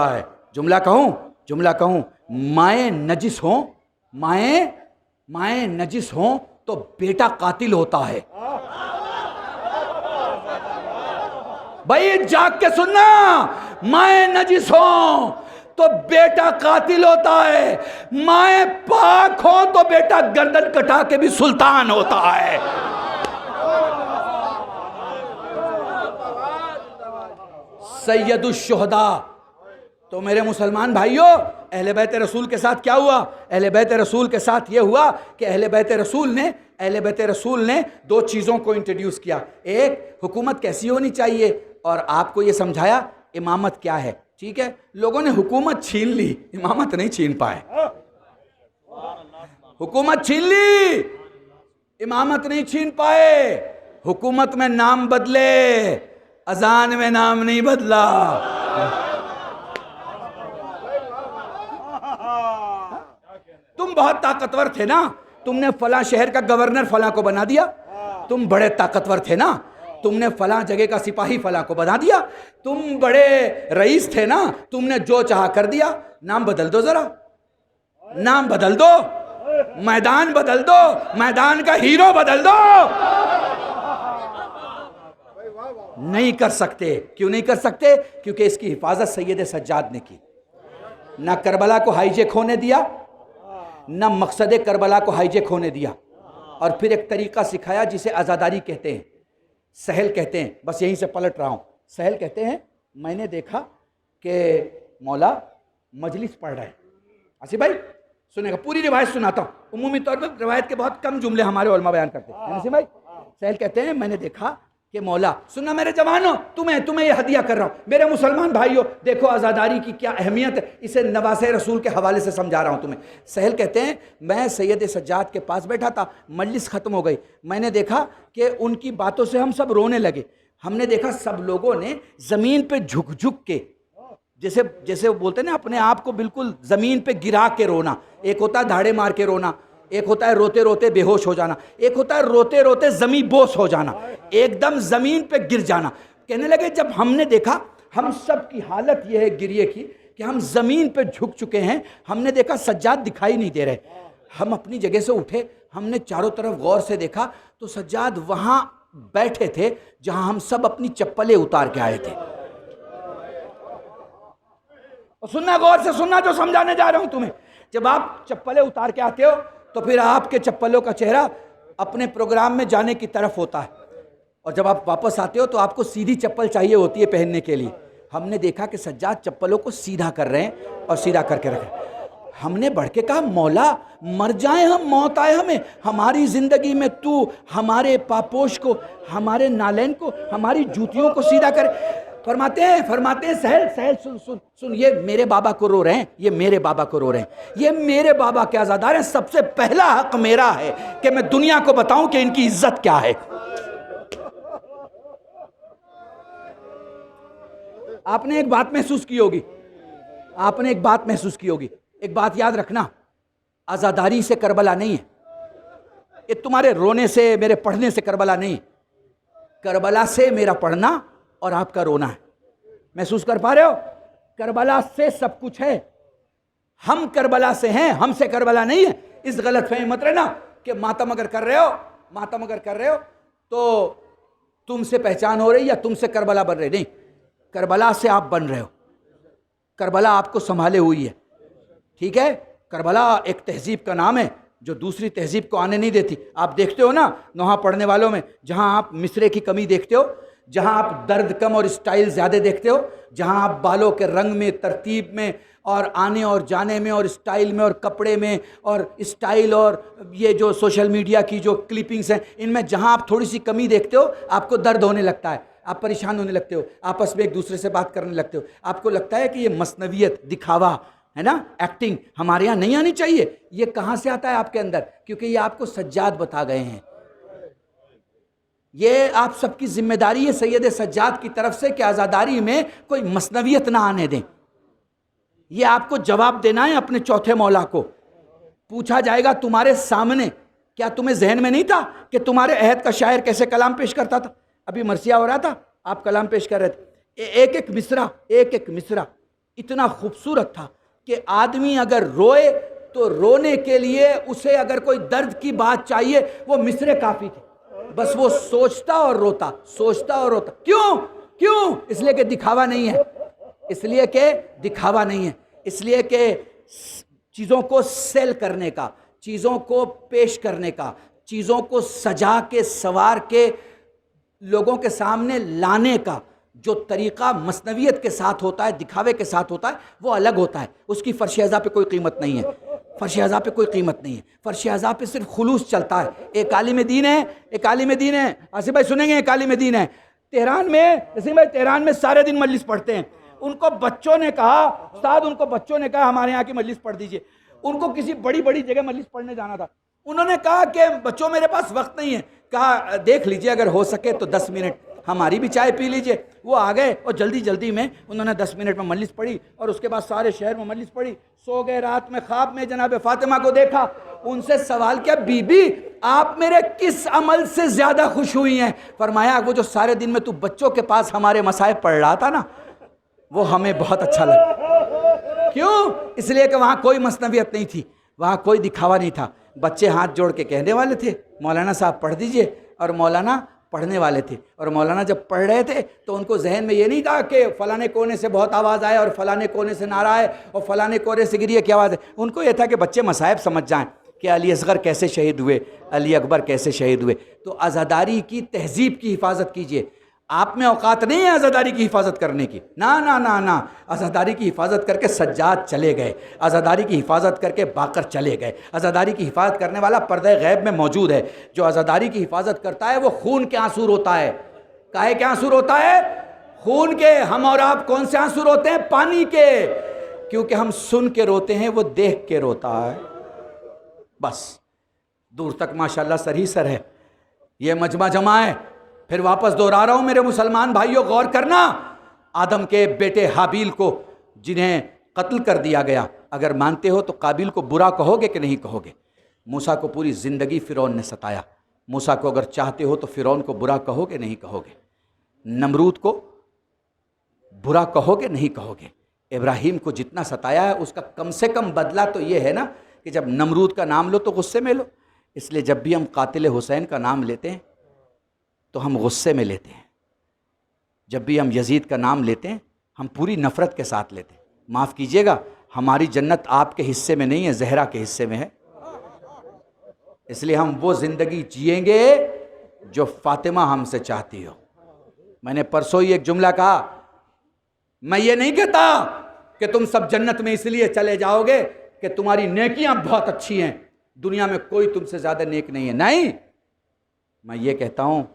B: है। जुमला कहूं, माएं नजिस हों तो बेटा कातिल होता है। भाई जाग के सुनना, माएं नजिस हों तो बेटा कातिल होता है, माएं पाक हो तो बेटा गर्दन कटा के भी सुल्तान होता है। सैयदुश्शुहदा। तो मेरे मुसलमान भाइयों, अहले बैत रसूल के साथ क्या हुआ? अहले बैत रसूल के साथ यह हुआ कि अहले बैत रसूल ने 2 चीज़ों को इंट्रोड्यूस किया। एक, हुकूमत कैसी होनी चाहिए, और आपको यह समझाया इमामत क्या है। ठीक है, लोगों ने हुकूमत छीन ली, इमामत नहीं छीन पाए। हुकूमत छीन ली, इमामत नहीं छीन पाए। हुकूमत में नाम बदले, अजान में नाम नहीं बदला। तुम बहुत ताकतवर थे ना, तुमने फलां शहर का गवर्नर फलां को बना दिया। तुम बड़े ताकतवर थे ना, तुमने फलां जगह का सिपाही फलां को बना दिया। तुम बड़े रईस थे ना, तुमने जो चाहा कर दिया। नाम बदल दो, जरा नाम बदल दो, मैदान बदल दो, मैदान का हीरो बदल दो। नहीं कर सकते। क्यों नहीं कर सकते? क्योंकि इसकी हिफाजत सैयद सज्जाद ने की। ना करबला को हाईजेक होने दिया, ना मकसद करबला को हाईजेक होने दिया, और फिर एक तरीका सिखाया जिसे आज़ादारी कहते हैं, सहल कहते हैं। बस यहीं से पलट रहा हूँ। सहल कहते हैं, मैंने देखा कि मौला मजलिस पढ़ रहे हैं। आसिफ भाई सुनेगा, पूरी रिवायत सुनाता हूँ। उमूमी तौर पर रिवायत के बहुत कम जुमले हमारे उलमा बयान करते हैं। आसिफ भाई, सहल कहते हैं मैंने देखा कि मौला सुनना मेरे जवानों, तुम्हें ये हदिया कर रहा हूँ, मेरे मुसलमान भाइयों, देखो आज़ादारी की क्या अहमियत है, इसे नवासे रसूल के हवाले से समझा रहा हूँ तुम्हें। सहल कहते हैं मैं सैयद सज्जाद के पास बैठा था, मजलिस ख़त्म हो गई, मैंने देखा कि उनकी बातों से हम सब रोने लगे। हमने देखा सब लोगों ने ज़मीन पे झुक झुक के, जैसे वो बोलते हैं ना, अपने आप को बिल्कुल ज़मीन पे गिरा के रोना। एक होता है धाड़े मार के रोना, एक होता है रोते रोते बेहोश हो जाना, एक होता है रोते रोते ज़मीन बोस हो जाना, एकदम ज़मीन पे गिर जाना। कहने लगे जब हमने देखा हम सब की हालत यह है गिरिए की कि हम ज़मीन पे झुक चुके हैं, हमने देखा सज्जाद दिखाई नहीं दे रहे। हम अपनी जगह से उठे, हमने चारों तरफ गौर से देखा तो सज्जाद वहाँ बैठे थे जहाँ हम सब अपनी चप्पलें उतार के आए थे। और सुनना, गौर से सुनना जो समझाने जा रहा हूँ तुम्हें। जब आप चप्पलें उतार के आते हो तो फिर आपके चप्पलों का चेहरा अपने प्रोग्राम में जाने की तरफ होता है, और जब आप वापस आते हो तो आपको सीधी चप्पल चाहिए होती है पहनने के लिए। हमने देखा कि सज्जाद चप्पलों को सीधा कर रहे हैं और सीधा करके रख रहे हैं। हमने बढ़ के कहा मौला मर जाए हम, मौत आए हमें, हमारी ज़िंदगी में तू हमारे पापोश को, हमारे नालैन को, हमारी जूतियों को सीधा कर। फरमाते हैं सहल सुन, ये मेरे बाबा को रो रहे हैं, ये मेरे बाबा को रो रहे हैं, ये मेरे बाबा के आज़ादार हैं। सबसे पहला हक मेरा है कि मैं दुनिया को बताऊं कि इनकी इज्जत क्या है। आपने एक बात महसूस की होगी, एक बात याद रखना, आज़ादारी से करबला नहीं है, ये तुम्हारे रोने से मेरे पढ़ने से करबला नहीं, करबला से मेरा पढ़ना और आपका रोना है। महसूस कर पा रहे हो? करबला से सब कुछ है, हम करबला से हैं, हमसे करबला नहीं है। इस गलत फहमी मत रहना कि मातम अगर कर रहे हो तो तुमसे पहचान हो रही या तुमसे करबला बन रही। नहीं, करबला से आप बन रहे हो, करबला आपको संभाले हुई है, ठीक है। करबला एक तहजीब का नाम है जो दूसरी तहजीब को आने नहीं देती। आप देखते हो ना नोहा पढ़ने वालों में, जहां आप मिसरे की कमी देखते हो, जहां आप दर्द कम और स्टाइल ज़्यादा देखते हो, जहां आप बालों के रंग में, तरतीब में और आने और जाने में और स्टाइल में और कपड़े में और स्टाइल और ये जो सोशल मीडिया की जो क्लिपिंग्स हैं, इनमें जहां आप थोड़ी सी कमी देखते हो आपको दर्द होने लगता है, आप परेशान होने लगते हो, आपस में एक दूसरे से बात करने लगते हो, आपको लगता है कि ये मसनवियत, दिखावा है ना, एक्टिंग हमारे यहाँ नहीं आनी चाहिए। ये कहाँ से आता है आपके अंदर? क्योंकि ये आपको सज्जाद बता गए हैं। ये आप सबकी जिम्मेदारी है सैयद सज्जाद की तरफ से कि आज़ादारी में कोई मसनवियत ना आने दें। ये आपको जवाब देना है अपने चौथे मौला को। पूछा जाएगा तुम्हारे सामने, क्या तुम्हें जहन में नहीं था कि तुम्हारे अहद का शायर कैसे कलाम पेश करता था? अभी मरसिया हो रहा था, आप कलाम पेश कर रहे थे, एक एक मिसरा इतना खूबसूरत था कि आदमी अगर रोए तो रोने के लिए उसे अगर कोई दर्द की बात चाहिए वो मिसरे काफ़ी थे। बस वो सोचता और रोता। क्यों? इसलिए कि दिखावा नहीं है, इसलिए कि चीज़ों को सेल करने का, चीज़ों को पेश करने का, चीज़ों को सजा के संवार के लोगों के सामने लाने का जो तरीक़ा मसनवियत के साथ होता है, दिखावे के साथ होता है, वो अलग होता है। उसकी फ़र्श अज़ा पे कोई क़ीमत नहीं है, फ़र्श अज़ा पे कोई क़ीमत नहीं है। फ़र्श अज़ा पे सिर्फ खुलूस चलता है। एक आलिम दीन है, आसिफ भाई सुनेंगे, एक आलिम दीन है तेहरान में, नसीम भाई तेहरान में सारे दिन मजलिस पढ़ते हैं। उनको बच्चों ने कहा हमारे यहाँ की मजलिस पढ़ दीजिए। उनको किसी बड़ी जगह मजलिस पढ़ने जाना था। उन्होंने कहा कि बच्चों मेरे पास वक्त नहीं है। कहा देख लीजिए अगर हो सके तो 10 मिनट हमारी भी चाय पी लीजिए। वो आ गए और जल्दी में उन्होंने 10 मिनट में मजलिस पढ़ी और उसके बाद सारे शहर में मजलिस पढ़ी। सो गए। रात में ख्वाब में जनाब फातिमा को देखा। उनसे सवाल किया, बीबी आप मेरे किस अमल से ज़्यादा खुश हुई हैं? फरमाया वो जो सारे दिन में तू बच्चों के पास हमारे मसाइब पढ़ रहा था ना, वो हमें बहुत अच्छा लगा। क्यों? इसलिए कि वहाँ कोई मसनवियत नहीं थी, वहाँ कोई दिखावा नहीं था। बच्चे हाथ जोड़ के कहने वाले थे मौलाना साहब पढ़ दीजिए, और मौलाना पढ़ने वाले थे। और मौलाना जब पढ़ रहे थे तो उनको जहन में ये नहीं था कि फ़लाने कोने से बहुत आवाज़ आए और फ़लाने कोने से नारा आए और फ़लाने कोने से गिरिए की आवाज़ है। उनको ये था कि बच्चे मसाइब समझ जाएं कि अली असगर कैसे शहीद हुए, अली अकबर कैसे शहीद हुए। तो आज़ादारी की तहजीब की हिफाजत कीजिए। आप में औकात नहीं है आज़ादारी की हिफाजत करने की, ना। आज़ादारी की हिफाजत करके सज्जाद चले गए, आज़ादारी की हिफाजत करके बाकर चले गए। आज़ादारी की हिफाजत करने वाला पर्दे गैब में मौजूद है। जो आज़ादारी की हिफाजत करता है वो खून के आंसू रोता है। काहे के आंसू रोता है? खून के। हम और आप कौन से आंसू रोते हैं? पानी के। क्योंकि हम सुन के रोते हैं, वो देख के रोता है। बस दूर तक माशाल्लाह सर ही सर है, ये मजमा जमा है। फिर वापस दोहरा रहा हूं मेरे मुसलमान भाइयों, गौर करना। आदम के बेटे हाबील को जिन्हें कत्ल कर दिया गया, अगर मानते हो तो काबिल को बुरा कहोगे कि नहीं कहोगे? मूसा को पूरी ज़िंदगी फ़िरौन ने सताया। मूसा को अगर चाहते हो तो फ़िरौन को बुरा कहोगे नहीं कहोगे? नमरूद को बुरा कहोगे नहीं कहोगे? इब्राहीम को जितना सताया है उसका कम से कम बदला तो ये है ना कि जब नमरूद का नाम लो तो गुस्से में लो। इसलिए जब भी हम कातिल हुसैन का नाम लेते हैं तो हम गुस्से में लेते हैं। जब भी हम यजीद का नाम लेते हैं हम पूरी नफ़रत के साथ लेते हैं। माफ़ कीजिएगा, हमारी जन्नत आपके हिस्से में नहीं है, जहरा के हिस्से में है। इसलिए हम वो ज़िंदगी जिएंगे जो फ़ातिमा हमसे चाहती हो। मैंने परसों ही एक जुमला कहा, मैं ये नहीं कहता कि तुम सब जन्नत में इसलिए चले जाओगे कि तुम्हारी नेकियां बहुत अच्छी हैं, दुनिया में कोई तुमसे ज़्यादा नेक नहीं है। नहीं, मैं ये कहता हूँ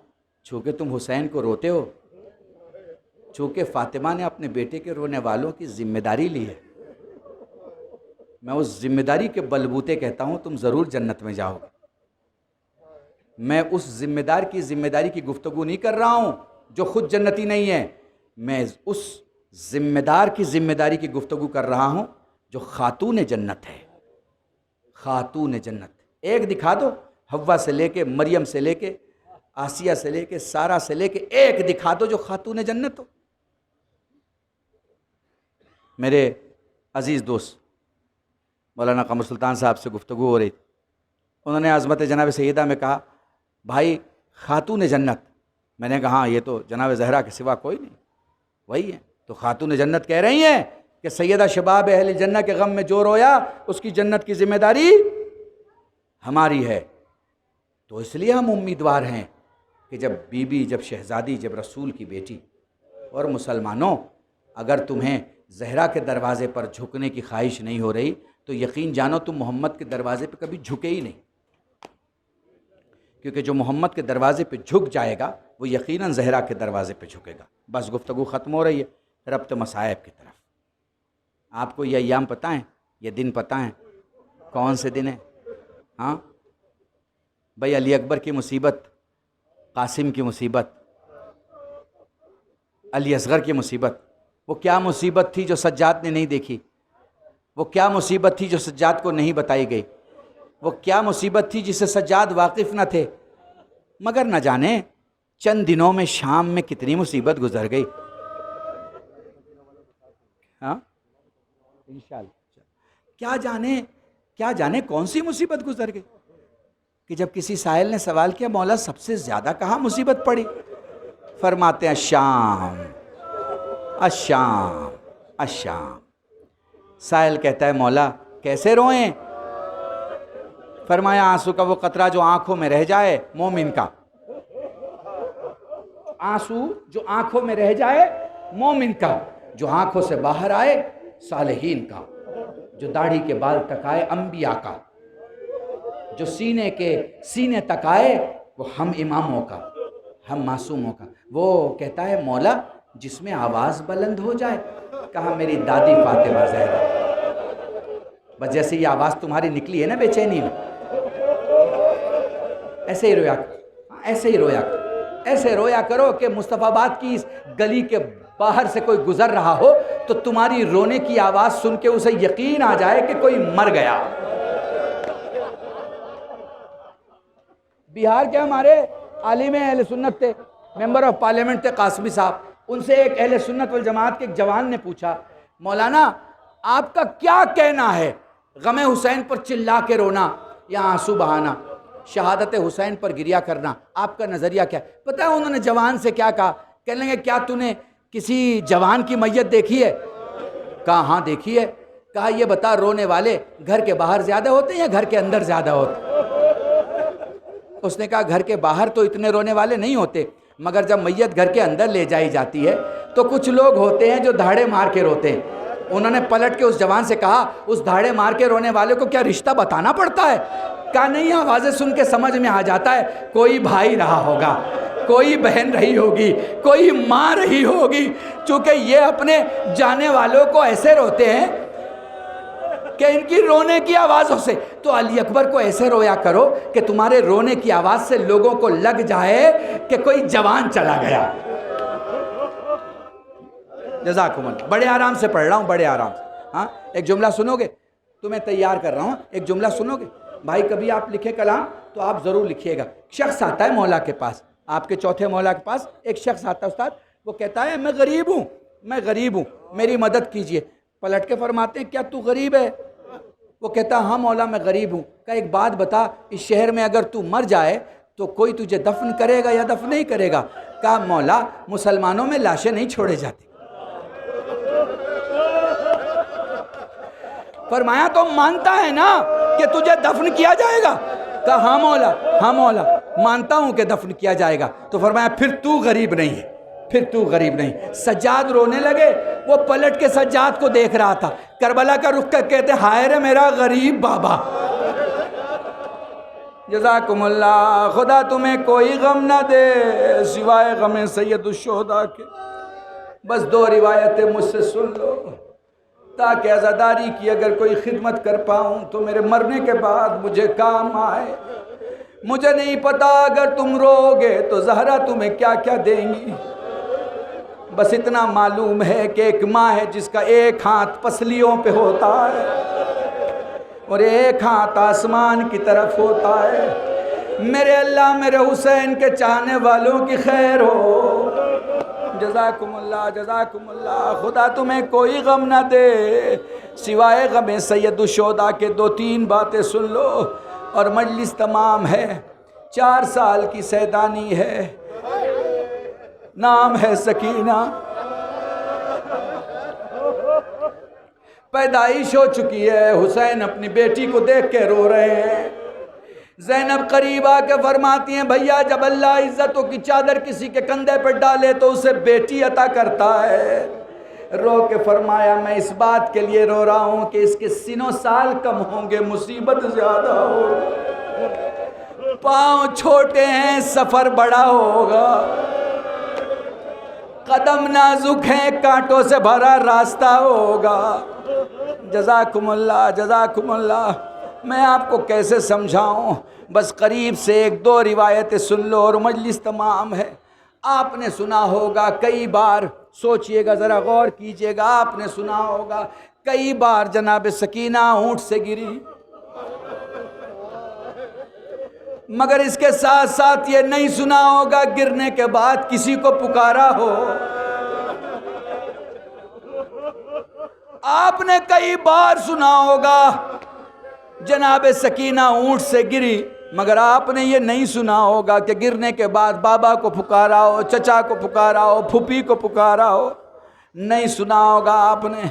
B: चूँकि तुम हुसैन को रोते हो, चूँकि फ़ातिमा ने अपने बेटे के रोने वालों की जिम्मेदारी ली है, मैं उस जिम्मेदारी के बलबूते कहता हूँ तुम ज़रूर जन्नत में जाओगे। मैं उस जिम्मेदारी की गुफ्तगू नहीं कर रहा हूँ जो खुद जन्नती नहीं है। मैं उस जिम्मेदार की जिम्मेदारी की गुफ्तगू कर रहा हूँ जो खातून जन्नत है। खातून जन्नत एक दिखा दो, हव्वा से लेके, मरियम से लेके, आसिया से लेके, सारा से लेके, एक दिखा दो जो खातून जन्नत हो। मेरे अजीज़ दोस्त मौलाना कमर सुल्तान साहब से गुफ्तगू हो रही थी। उन्होंने आज़मत जनाब सैयदा में कहा, भाई खातून जन्नत। मैंने कहा हाँ, ये तो जनाब ज़हरा के सिवा कोई नहीं, वही है। तो खातून जन्नत कह रही हैं कि सैयदा शबाब अहल जन्नत के गम में जो रोया उसकी जन्नत की जिम्मेदारी हमारी है। तो इसलिए हम उम्मीदवार हैं कि जब बीबी, जब शहज़ादी, जब रसूल की बेटी। और मुसलमानों, अगर तुम्हें ज़हरा के दरवाज़े पर झुकने की ख्वाहिश नहीं हो रही तो यकीन जानो तुम मोहम्मद के दरवाज़े पर कभी झुके ही नहीं, क्योंकि जो मोहम्मद के दरवाज़े पे झुक जाएगा वो यकीनन ज़हरा के दरवाज़े पे झुकेगा। बस गुफ्तगू ख़त्म हो रही है रब्त मसायब की तरफ। आपको ये अय्याम पता है, ये दिन पता है कौन से दिन है? हाँ भाई, अली अकबर की मुसीबत, कासिम की मुसीबत, अली असगर की मुसीबत। वो क्या मुसीबत थी जो सज्जाद ने नहीं देखी? वो क्या मुसीबत थी जो सज्जाद को नहीं बताई गई? वो क्या मुसीबत थी जिससे सज्जाद वाकिफ़ न थे? मगर न जाने चंद दिनों में शाम में कितनी मुसीबत गुजर गई। हाँ इंशाअल्लाह, क्या जाने कौन सी मुसीबत गुजर गई कि जब किसी साहिल ने सवाल किया, मौला सबसे ज़्यादा कहाँ मुसीबत पड़ी? फरमाते हैं शाम, अशाम, अशाम। साहिल कहता है मौला कैसे रोएं? फरमाया आंसू का वो कतरा जो आंखों में रह जाए मोमिन का, आंसू जो आंखों में रह जाए मोमिन का, जो आंखों से बाहर आए सालेहीन का, जो दाढ़ी के बाल तकाए अंबिया का, जो सीने तकाए वो हम इमामों का, हम मासूमों का। वो कहता है मौला जिसमें आवाज़ बुलंद हो जाए, कहा मेरी दादी फातिमा ज़हरा। बस जैसे ये आवाज़ तुम्हारी निकली है ना बेचैनी में, ऐसे ही रोया, ऐसे ही रोया, ऐसे रोया करो कि मुस्तफ़ाबाद की इस गली के बाहर से कोई गुजर रहा हो तो तुम्हारी रोने की आवाज़ सुन के उसे यकीन आ जाए कि कोई मर गया। बिहार के हमारे आलिम अहले सुन्नत थे, मेंबर ऑफ पार्लियामेंट थे कासमी साहब। उनसे एक अहले सुन्नत वल जमात के एक जवान ने पूछा, मौलाना आपका क्या कहना है, गमे हुसैन पर चिल्ला के रोना या आंसू बहाना, शहादत हुसैन पर गिरिया करना, आपका नज़रिया क्या है? पता है उन्होंने जवान से क्या कहा? कहने लगे क्या तूने किसी जवान की मैयत देखी है? कहा हाँ देखी है। कहा ये बता रोने वाले घर के बाहर ज़्यादा होते हैं या घर के अंदर ज़्यादा होते? उसने कहा घर के बाहर तो इतने रोने वाले नहीं होते, मगर जब मैयत घर के अंदर ले जाई जाती है तो कुछ लोग होते हैं जो धाड़े मार के रोते हैं। उन्होंने पलट के उस जवान से कहा उस धाड़े मार के रोने वाले को क्या रिश्ता बताना पड़ता है? कहा नहीं, आवाज़ें सुन के समझ में आ जाता है कोई भाई रहा होगा, कोई बहन रही होगी, कोई माँ रही होगी, चूंकि ये अपने जाने वालों को ऐसे रोते हैं कि इनकी रोने की आवाज़ों से, तो अली अकबर को ऐसे रोया करो कि तुम्हारे रोने की आवाज़ से लोगों को लग जाए कि कोई जवान चला गया। जज़ाकुमुल्लाह। बड़े आराम से पढ़ रहा हूँ, बड़े आराम से। हाँ, एक जुमला सुनोगे, तुम्हें तैयार कर रहा हूँ, एक जुमला सुनोगे भाई। कभी आप लिखे कलाम तो आप ज़रूर लिखिएगा। शख्स आता है मौला के पास, आपके चौथे मौला के पास एक शख्स आता है, उस्ताद वो कहता है मैं गरीब हूँ, मैं गरीब हूँ, मेरी मदद कीजिए। पलट के फरमाते हैं क्या तू गरीब है? वो कहता हाँ मौला मैं गरीब हूँ। कहा एक बात बता, इस शहर में अगर तू मर जाए तो कोई तुझे दफन करेगा या दफन नहीं करेगा? कहा मौला मुसलमानों में लाशें नहीं छोड़े जाती। फरमाया तो मानता है ना कि तुझे दफन किया जाएगा? कहा हाँ मौला, हाँ मौला मानता हूं कि दफन किया जाएगा। तो फरमाया फिर तू गरीब नहीं है, फिर तू गरीब नहीं। सज्जाद रोने लगे, वो पलट के सज्जाद को देख रहा था, करबला का रुख कर कहते हाय रे मेरा गरीब बाबा। जज़ाकुमुल्लाह। खुदा तुम्हें कोई गम ना दे सिवाय गम सैयदुश्शोहदा के। बस दो रिवायतें मुझसे सुन लो ताकि अज़ादारी की अगर कोई खिदमत कर पाऊँ तो मेरे मरने के बाद मुझे काम आए। मुझे नहीं पता अगर तुम रोगे तो ज़हरा तुम्हें क्या क्या देंगी। बस इतना मालूम है कि एक माँ है जिसका एक हाथ पसलियों पे होता है और एक हाथ आसमान की तरफ होता है। मेरे अल्लाह मेरे हुसैन के चाहने वालों की खैर हो। जज़ाकुमुल्लाह, जज़ाकुमुल्लाह। खुदा तुम्हें कोई गम ना दे सिवाय गम सैयदुश्शोहदा के। दो तीन बातें सुन लो और मजलिस तमाम है। 4 साल की सैदानी है, नाम है सकीना। पैदाइश हो चुकी है, हुसैन अपनी बेटी को देख के रो रहे हैं। ज़ैनब करीब आके फरमाती हैं भैया जब अल्लाह इज्जतों की चादर किसी के कंधे पर डाले तो उसे बेटी अता करता है। रो के फरमाया मैं इस बात के लिए रो रहा हूँ कि इसके सीनों साल कम होंगे, मुसीबत ज़्यादा हो। पाँव छोटे हैं, सफ़र बड़ा होगा, कदम नाजुक हैं, कांटों से भरा रास्ता होगा। जज़ाकुमुल्लाह, जज़ाकुमुल्लाह। मैं आपको कैसे समझाऊं, बस करीब से 1-2 रिवायतें सुन लो और मजलिस तमाम है। आपने सुना होगा कई बार, सोचिएगा ज़रा गौर कीजिएगा, आपने सुना होगा कई बार जनाब सकीना ऊँट से गिरी, मगर इसके साथ साथ ये नहीं सुना होगा गिरने के बाद किसी को पुकारा हो। आपने कई बार सुना होगा जनाब सकीना ऊँट से गिरी, मगर आपने ये नहीं सुना होगा कि गिरने के बाद बाबा को पुकारा हो, चचा को पुकारा हो, फूफी को पुकारा हो। नहीं सुना होगा आपने।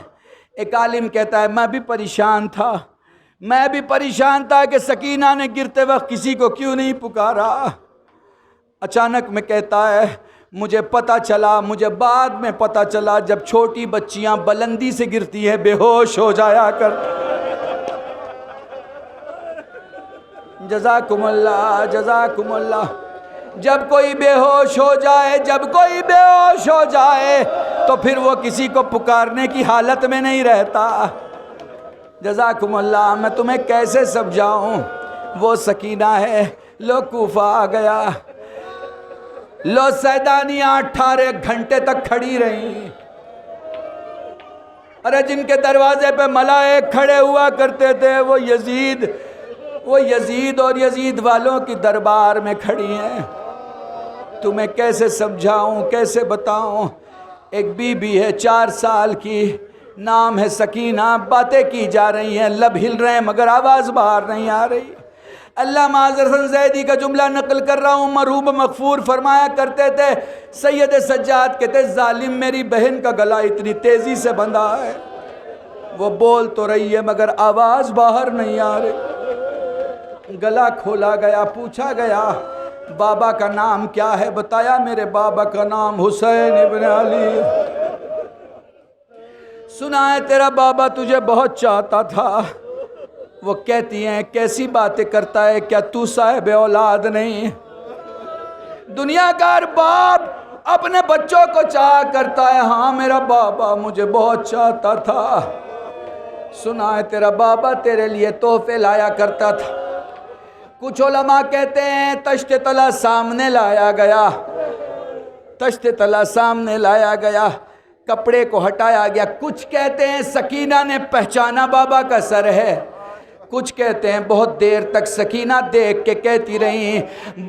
B: एक आलिम कहता है मैं भी परेशान था, मैं भी परेशान था कि सकीना ने गिरते वक्त किसी को क्यों नहीं पुकारा। अचानक में कहता है मुझे पता चला, मुझे बाद में पता चला जब छोटी बच्चियां बुलंदी से गिरती है बेहोश हो जाया कर। जज़ाकुमुल्लाह, जज़ाकुमुल्लाह। जब कोई बेहोश हो जाए, जब कोई बेहोश हो जाए तो फिर वो किसी को पुकारने की हालत में नहीं रहता। जज़ाकुमुल्लाह। मैं तुम्हें कैसे समझाऊं, वो सकीना है। लो कूफा आ गया, लो सैदानियाँ 18 घंटे तक खड़ी रहीं। अरे जिनके दरवाजे पे मलाएक खड़े हुआ करते थे वो यजीद और यजीद वालों की दरबार में खड़ी हैं। तुम्हें कैसे समझाऊं, कैसे बताऊं। एक बीबी है 4 साल की, नाम है सकीना। बातें की जा रही हैं, लब हिल रहे हैं मगर आवाज़ बाहर नहीं आ रही। अल्लामा हसन ज़ैदी का जुमला नकल कर रहा हूँ। मरूब मगफूर फरमाया करते थे, सैयद सज्जाद कहते जालिम मेरी बहन का गला इतनी तेज़ी से बंधा है, वो बोल तो रही है मगर आवाज़ बाहर नहीं आ रही। गला खोला गया, पूछा गया बाबा का नाम क्या है? बताया मेरे बाबा का नाम हुसैन इब्न अली। सुना है तेरा बाबा तुझे बहुत चाहता था। वो कहती हैं कैसी बातें करता है, क्या तू साहिब औलाद नहीं? दुनिया का हर बाप अपने बच्चों को चाह करता है, हाँ मेरा बाबा मुझे बहुत चाहता था। सुना है तेरा बाबा तेरे लिए तोहफे लाया करता था। कुछ उलमा कहते हैं तश्ते तला सामने लाया गया, तश्ते तला सामने लाया गया, कपड़े को हटाया गया। कुछ कहते हैं सकीना ने पहचाना बाबा का सर है। कुछ कहते हैं बहुत देर तक सकीना देख के कहती रही,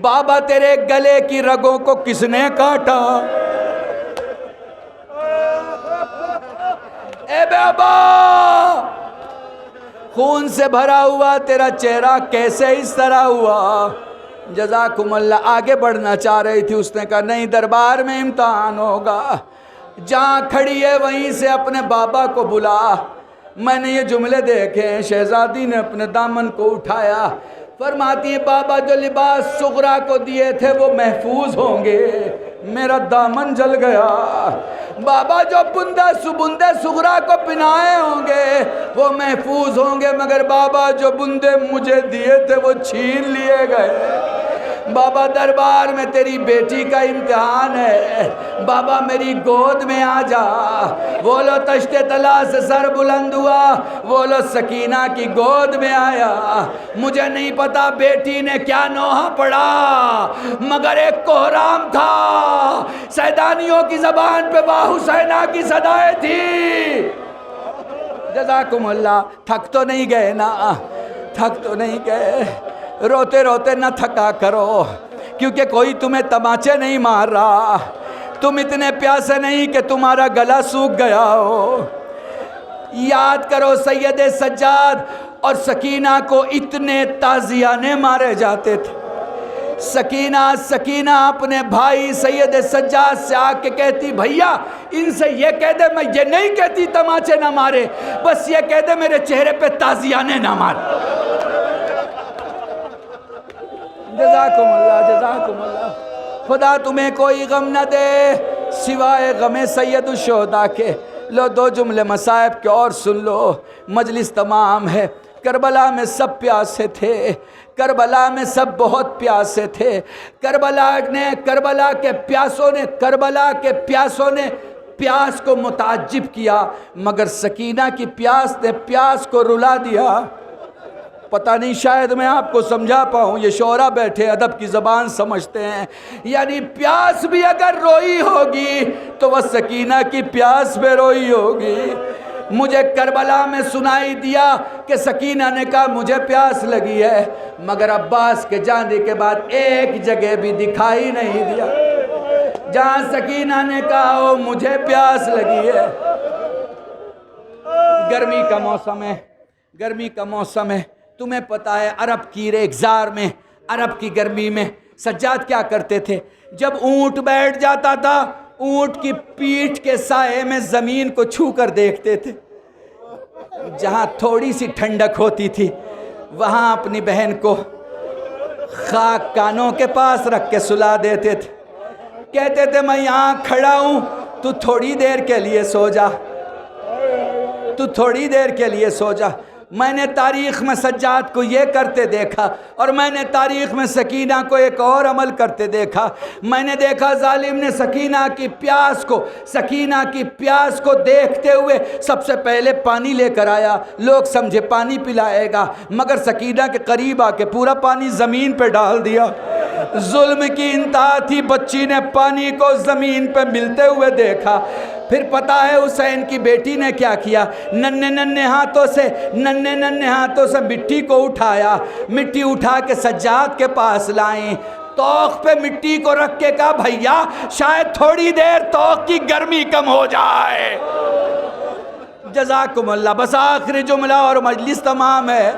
B: बाबा तेरे गले की रगों को किसने काटा? ए बाबा, खून से भरा हुआ तेरा चेहरा कैसे इस तरह हुआ? जज़ाकुमुल्लाह। आगे बढ़ना चाह रही थी, उसने कहा नहीं, दरबार में इम्तिहान होगा, जहाँ खड़ी है वहीं से अपने बाबा को बुला। मैंने ये जुमले देखे हैं। शहजादी ने अपने दामन को उठाया, फरमाती है बाबा जो लिबास सुगरा को दिए थे वो महफूज होंगे, मेरा दामन जल गया। बाबा जो बुंदा सुबुंदे सुगरा को पिनाए होंगे वो महफूज होंगे, मगर बाबा जो बुंदे मुझे दिए थे वो छीन लिए गए। बाबा दरबार में तेरी बेटी का इम्तिहान है, बाबा मेरी गोद में आ जा। बोलो तश्ते तला से सर बुलंद हुआ, बोलो सकीना की गोद में आया। मुझे नहीं पता बेटी ने क्या नोहा पड़ा, मगर एक कोहराम था। सैदानियों की जबान पे वाह हुसैना की सदाएं थी। जज़ाकुमुल्लाह। थक तो नहीं गए ना, थक तो नहीं गए। रोते रोते न थका करो, क्योंकि कोई तुम्हें तमाचे नहीं मार रहा। तुम इतने प्यासे नहीं कि तुम्हारा गला सूख गया हो। याद करो सैयद सज्जाद और सकीना को इतने ताजियाने मारे जाते थे। सकीना अपने भाई सैयद सज्जाद से आके कहती, भैया इनसे ये कह दे, मैं ये नहीं कहती तमाचे ना मारे, बस ये कह दे मेरे चेहरे पे ताजियाने ना मारे। जज़ाकुमुल्लाह, जज़ाकुमुल्लाह। खुदा तुम्हें कोई गम न दे सिवाय गमे सैयद शुहदा के। लो दो जुमले मसाइब के और सुन लो, मजलिस तमाम है। करबला में सब प्यासे थे, करबला में सब बहुत प्यासे थे। करबला के प्यासों ने प्यास को मुताज्जिब किया, मगर सकीना की प्यास ने प्यास को रुला दिया। पता नहीं शायद मैं आपको समझा पाऊँ, ये शोरा बैठे अदब की ज़बान समझते हैं। यानी प्यास भी अगर रोई होगी तो वह सकीना की प्यास पे रोई होगी। मुझे करबला में सुनाई दिया कि सकीना ने कहा मुझे प्यास लगी है, मगर अब्बास के जाने के बाद एक जगह भी दिखाई नहीं दिया जहाँ सकीना ने कहा ओ मुझे प्यास लगी है। गर्मी का मौसम है, गर्मी का मौसम है। तुम्हें पता है अरब की रेगजार में, अरब की गर्मी में सज्जाद क्या करते थे? जब ऊंट बैठ जाता था, ऊंट की पीठ के साए में ज़मीन को छू कर देखते थे। जहाँ थोड़ी सी ठंडक होती थी वहाँ अपनी बहन को खाक कानों के पास रख के सुला देते थे। कहते थे मैं यहाँ खड़ा हूँ, तू थोड़ी देर के लिए सो जा, तू थोड़ी देर के लिए सो जा। मैंने तारीख़ में सज्जाद को ये करते देखा, और मैंने तारीख़ में सकीना को एक और अमल करते देखा। मैंने देखा जालिम ने सकीना की प्यास को देखते हुए सबसे पहले पानी लेकर आया। लोग समझे पानी पिलाएगा, मगर सकीना के करीब आके पूरा पानी ज़मीन पे डाल दिया। जुल्म की इंतहा थी, बच्ची ने पानी को ज़मीन पे मिलते हुए देखा। फिर पता है हुसैन की बेटी ने क्या किया? नन्हे नन्हे हाथों से मिट्टी को उठाया, मिट्टी उठा के सज्जाद के पास लाई। तौक पे मिट्टी को रख के कहा भैया शायद थोड़ी देर तौक की गर्मी कम हो जाए। जज़ाकुमुल्लाह। बस आखिरी जुमला और मजलिस तमाम है।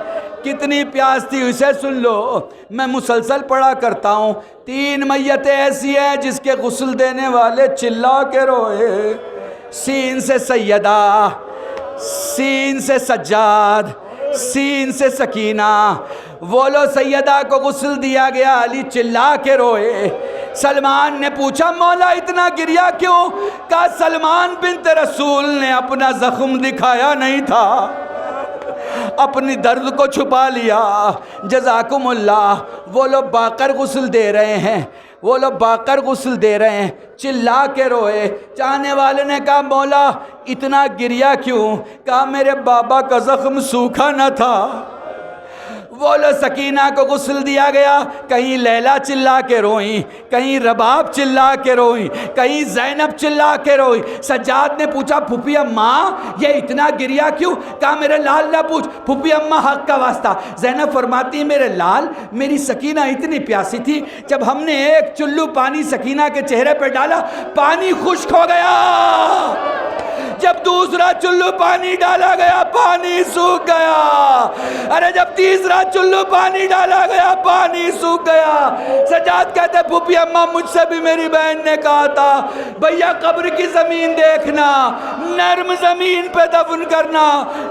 B: कितनी प्यास थी उसे सुन लो। मैं मुसलसल पढ़ा करता हूँ। 3 मैयतें ऐसी हैं जिसके गुस्ल देने वाले चिल्ला के रोए। सीन से सैयदा, सीन से सज्जाद, सीन से सकीना। वो लो सैयदा को गुस्ल दिया गया, अली चिल्ला के रोए। सलमान ने पूछा मौला इतना गिरिया क्यों? कहा सलमान बिन्त रसूल ने अपना जख्म दिखाया नहीं था, अपनी दर्द को छुपा लिया। जज़ाकुमुल्लाह। वो लोग बाकर गुस्ल दे रहे हैं, वो लोग बाकर गुस्ल दे रहे हैं, चिल्ला के रोए। चाहने वाले ने कहा मौला इतना गिरिया क्यों? कहा मेरे बाबा का जख्म सूखा न था। वो लो सकीना को गुस्ल दिया गया। कहीं लैला चिल्ला के रोई, कहीं रबाब चिल्ला के रोई, कहीं जैनब चिल्ला के रोई। सज्जाद ने पूछा फूफी अम्मा ये इतना गिरिया क्यों? कहा मेरे लाल ना पूछ, फूफी अम्मा हक का वास्ता। जैनब फरमाती है मेरे लाल मेरी सकीना इतनी प्यासी थी, जब हमने एक चुल्लू पानी सकीना के चेहरे पर डाला पानी खुश्क हो गया। जब दूसरा चुल्लू पानी डाला गया पानी सूख गया। अरे जब तीसरा चुल्लू पानी डाला गया पानी सूख गया। सज्जाद कहते फूफी अम्मा मुझसे भी मेरी बहन ने कहा था भैया कब्र की जमीन देखना, नर्म जमीन पे दफन करना,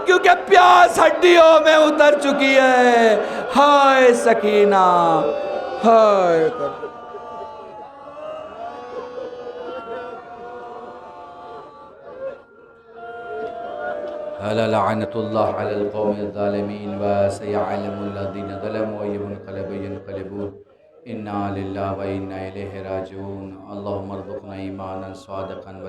B: क्योंकि प्यास हड्डियों में उतर चुकी है। हाय सकीना हाय लअनतुल्लाह अलल कौमिज़ ज़ालिमीन व सयअलमुल लज़ीना ज़लमू अय्युनक़लबु यनक़लिबून। इन्ना लिल्लाहि व इन्ना इलैहि राजिऊन। अल्लाहुम्मा अर्ज़ुक़ना ईमानन सादिक़न व